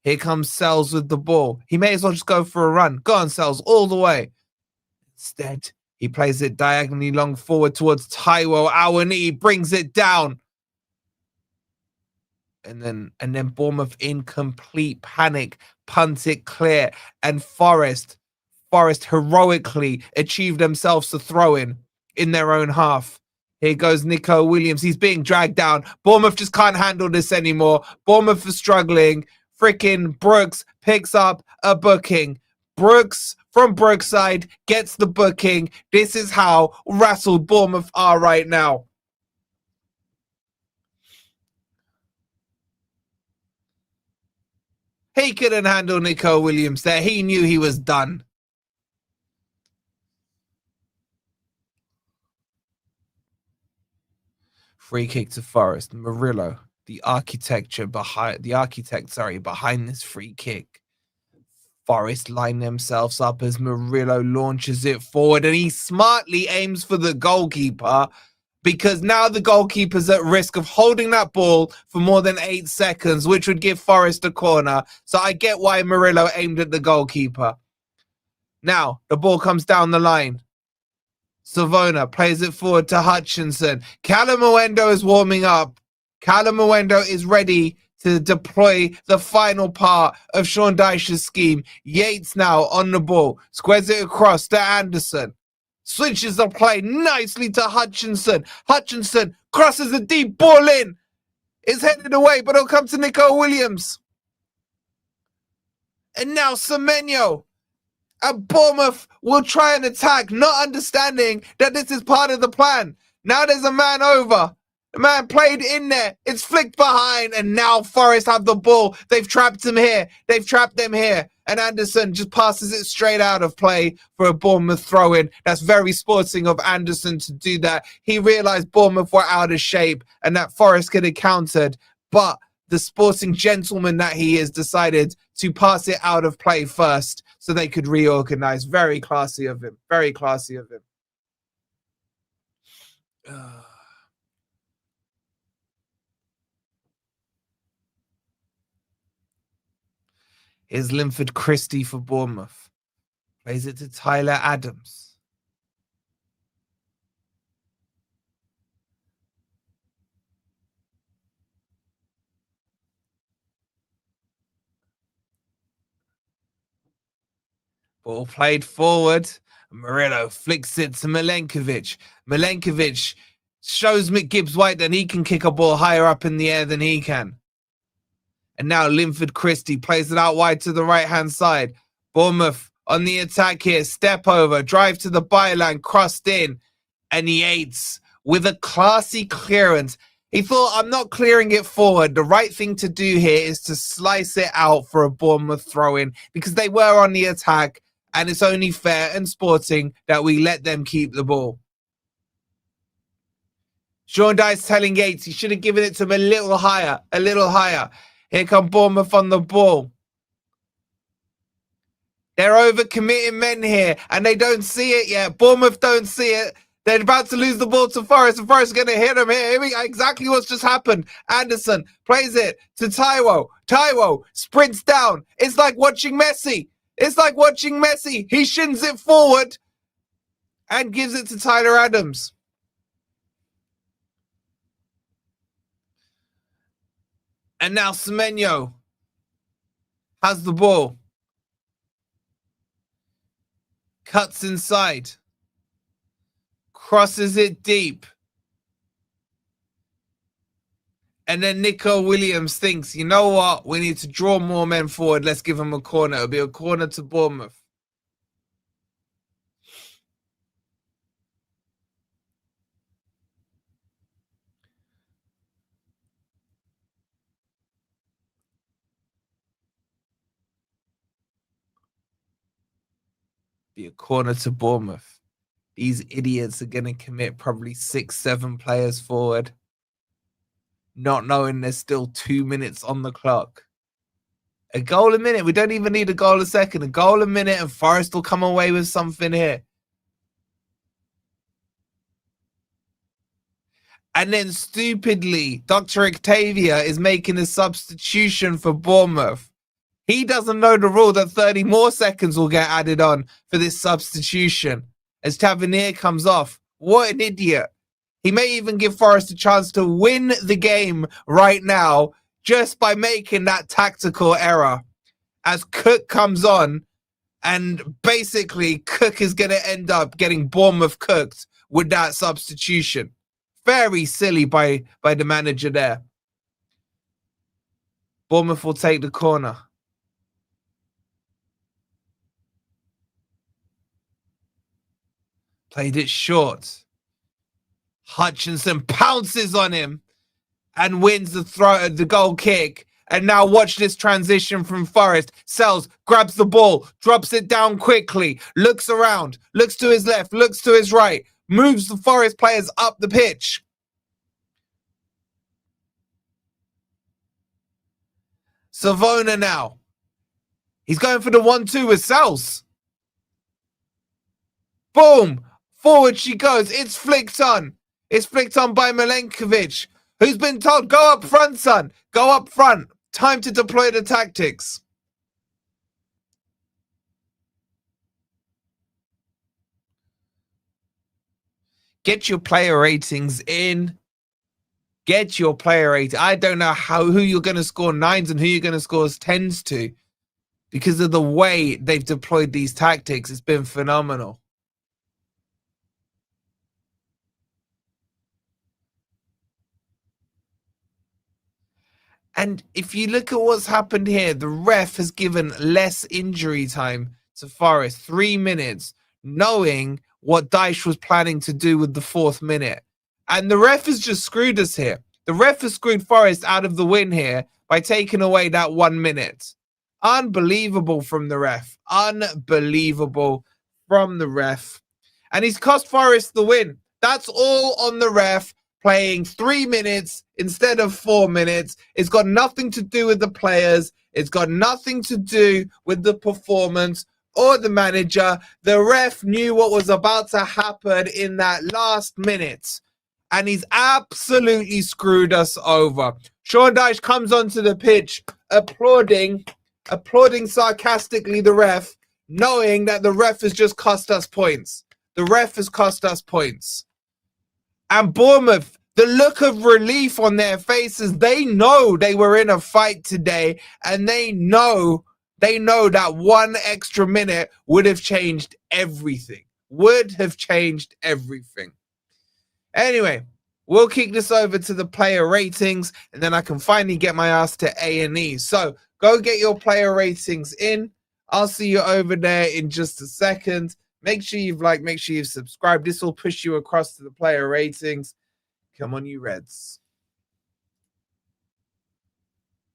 Here comes Sells with the ball. He may as well just go for a run. Go on, Sells, all the way. Instead, he plays it diagonally long forward towards Taiwo Awani, brings it down. And then Bournemouth in complete panic, punt it clear. And Forest heroically achieved themselves a throw-in their own half. Here goes Nico Williams. He's being dragged down. Bournemouth just can't handle this anymore. Bournemouth is struggling. Freaking Brooks picks up a booking. Brooks from Brookside gets the booking. This is how rattled Bournemouth are right now. He couldn't handle Nico Williams there. He knew he was done. Free kick to Forest. Murillo, the architect behind this free kick. Forest line themselves up as Murillo launches it forward, and he smartly aims for the goalkeeper, because now the goalkeeper's at risk of holding that ball for more than 8 seconds, which would give Forest a corner. So I get why Murillo aimed at the goalkeeper. Now the ball comes down the line. Savona plays it forward to Hutchinson. Callum Owendo is warming up. Callum Owendo is ready to deploy the final part of Sean Dyche's scheme. Yates now on the ball. Squares it across to Anderson. Switches the play nicely to Hutchinson. Hutchinson crosses the deep ball in. It's headed away, but it'll come to Nico Williams. And now Semenyo. And Bournemouth will try and attack, not understanding that this is part of the plan. Now there's a man over. The man played in there. It's flicked behind, and now Forest have the ball. They've trapped him here. They've trapped them here. And Anderson just passes it straight out of play for a Bournemouth throw-in. That's very sporting of Anderson to do that. He realised Bournemouth were out of shape and that Forest could have countered. But the sporting gentleman that he is decided to pass it out of play first so they could reorganise. Very classy of him. Very classy of him. Here's Linford Christie for Bournemouth. Plays it to Tyler Adams. Ball played forward. Murillo flicks it to Milenkovic. Milenkovic shows McGibbs-White that he can kick a ball higher up in the air than he can. And now Linford Christie plays it out wide to the right-hand side. Bournemouth on the attack here. Step over, drive to the byline, crossed in. And Yates with a classy clearance. He thought, I'm not clearing it forward. The right thing to do here is to slice it out for a Bournemouth throw-in, because they were on the attack, and it's only fair and sporting that we let them keep the ball. Sean Dyche telling Yates he should have given it to him a little higher, a little higher. Here come Bournemouth on the ball. They're overcommitting men here, and they don't see it yet. Bournemouth don't see it. They're about to lose the ball to Forest, and Forest is going to hit them here. Exactly what's just happened. Anderson plays it to Taiwo. Taiwo sprints down. It's like watching Messi. It's like watching Messi. He shins it forward and gives it to Tyler Adams. And now Semenyo has the ball. Cuts inside. Crosses it deep. And then Nico Williams thinks, you know what? We need to draw more men forward. Let's give him a corner. It'll be a corner to Bournemouth. Be a corner to Bournemouth. These idiots are going to commit probably 6-7 players forward, not knowing there's still 2 minutes on the clock. A goal a minute. We don't even need a goal a second. A goal a minute and Forest will come away with something here. And then stupidly, Dr. Octavia is making a substitution for Bournemouth. He doesn't know the rule that 30 more seconds will get added on for this substitution as Tavernier comes off. What an idiot. He may even give Forest a chance to win the game right now just by making that tactical error. As Cook comes on, and basically Cook is going to end up getting Bournemouth cooked with that substitution. Very silly by the manager there. Bournemouth will take the corner. Played it short. Hutchinson pounces on him and wins the goal kick. And now watch this transition from Forest. Sells, grabs the ball, drops it down quickly, looks around, looks to his left, looks to his right, moves the Forest players up the pitch. Savona now. He's going for the 1-2 with Sells. Boom! Forward she goes. It's flicked on. It's flicked on by Milenkovic, who's been told, go up front, son. Go up front. Time to deploy the tactics. Get your player ratings in. Get your player rating. I don't know who you're going to score 9s and who you're going to score 10s to, because of the way they've deployed these tactics. It's been phenomenal. And if you look at what's happened here, the ref has given less injury time to Forest, 3 minutes, knowing what Dyche was planning to do with the 4th minute. And the ref has just screwed us here. The ref has screwed Forest out of the win here by taking away that 1 minute. Unbelievable from the ref. Unbelievable from the ref. And he's cost Forest the win. That's all on the ref. Playing 3 minutes instead of 4 minutes. It's got nothing to do with the players. It's got nothing to do with the performance or the manager. The ref knew what was about to happen in that last minute, and he's absolutely screwed us over. Sean Dyche comes onto the pitch applauding sarcastically the ref, knowing that the ref has just cost us points. The ref has cost us points. And Bournemouth, the look of relief on their faces, they know they were in a fight today, and they know that 1 extra minute would have changed everything. Would have changed everything. Anyway, we'll kick this over to the player ratings, and then I can finally get my ass to A&E. So go get your player ratings in. I'll see you over there in just a second. Make sure you've liked, make sure you've subscribed. This will push you across to the player ratings. Come on, you Reds.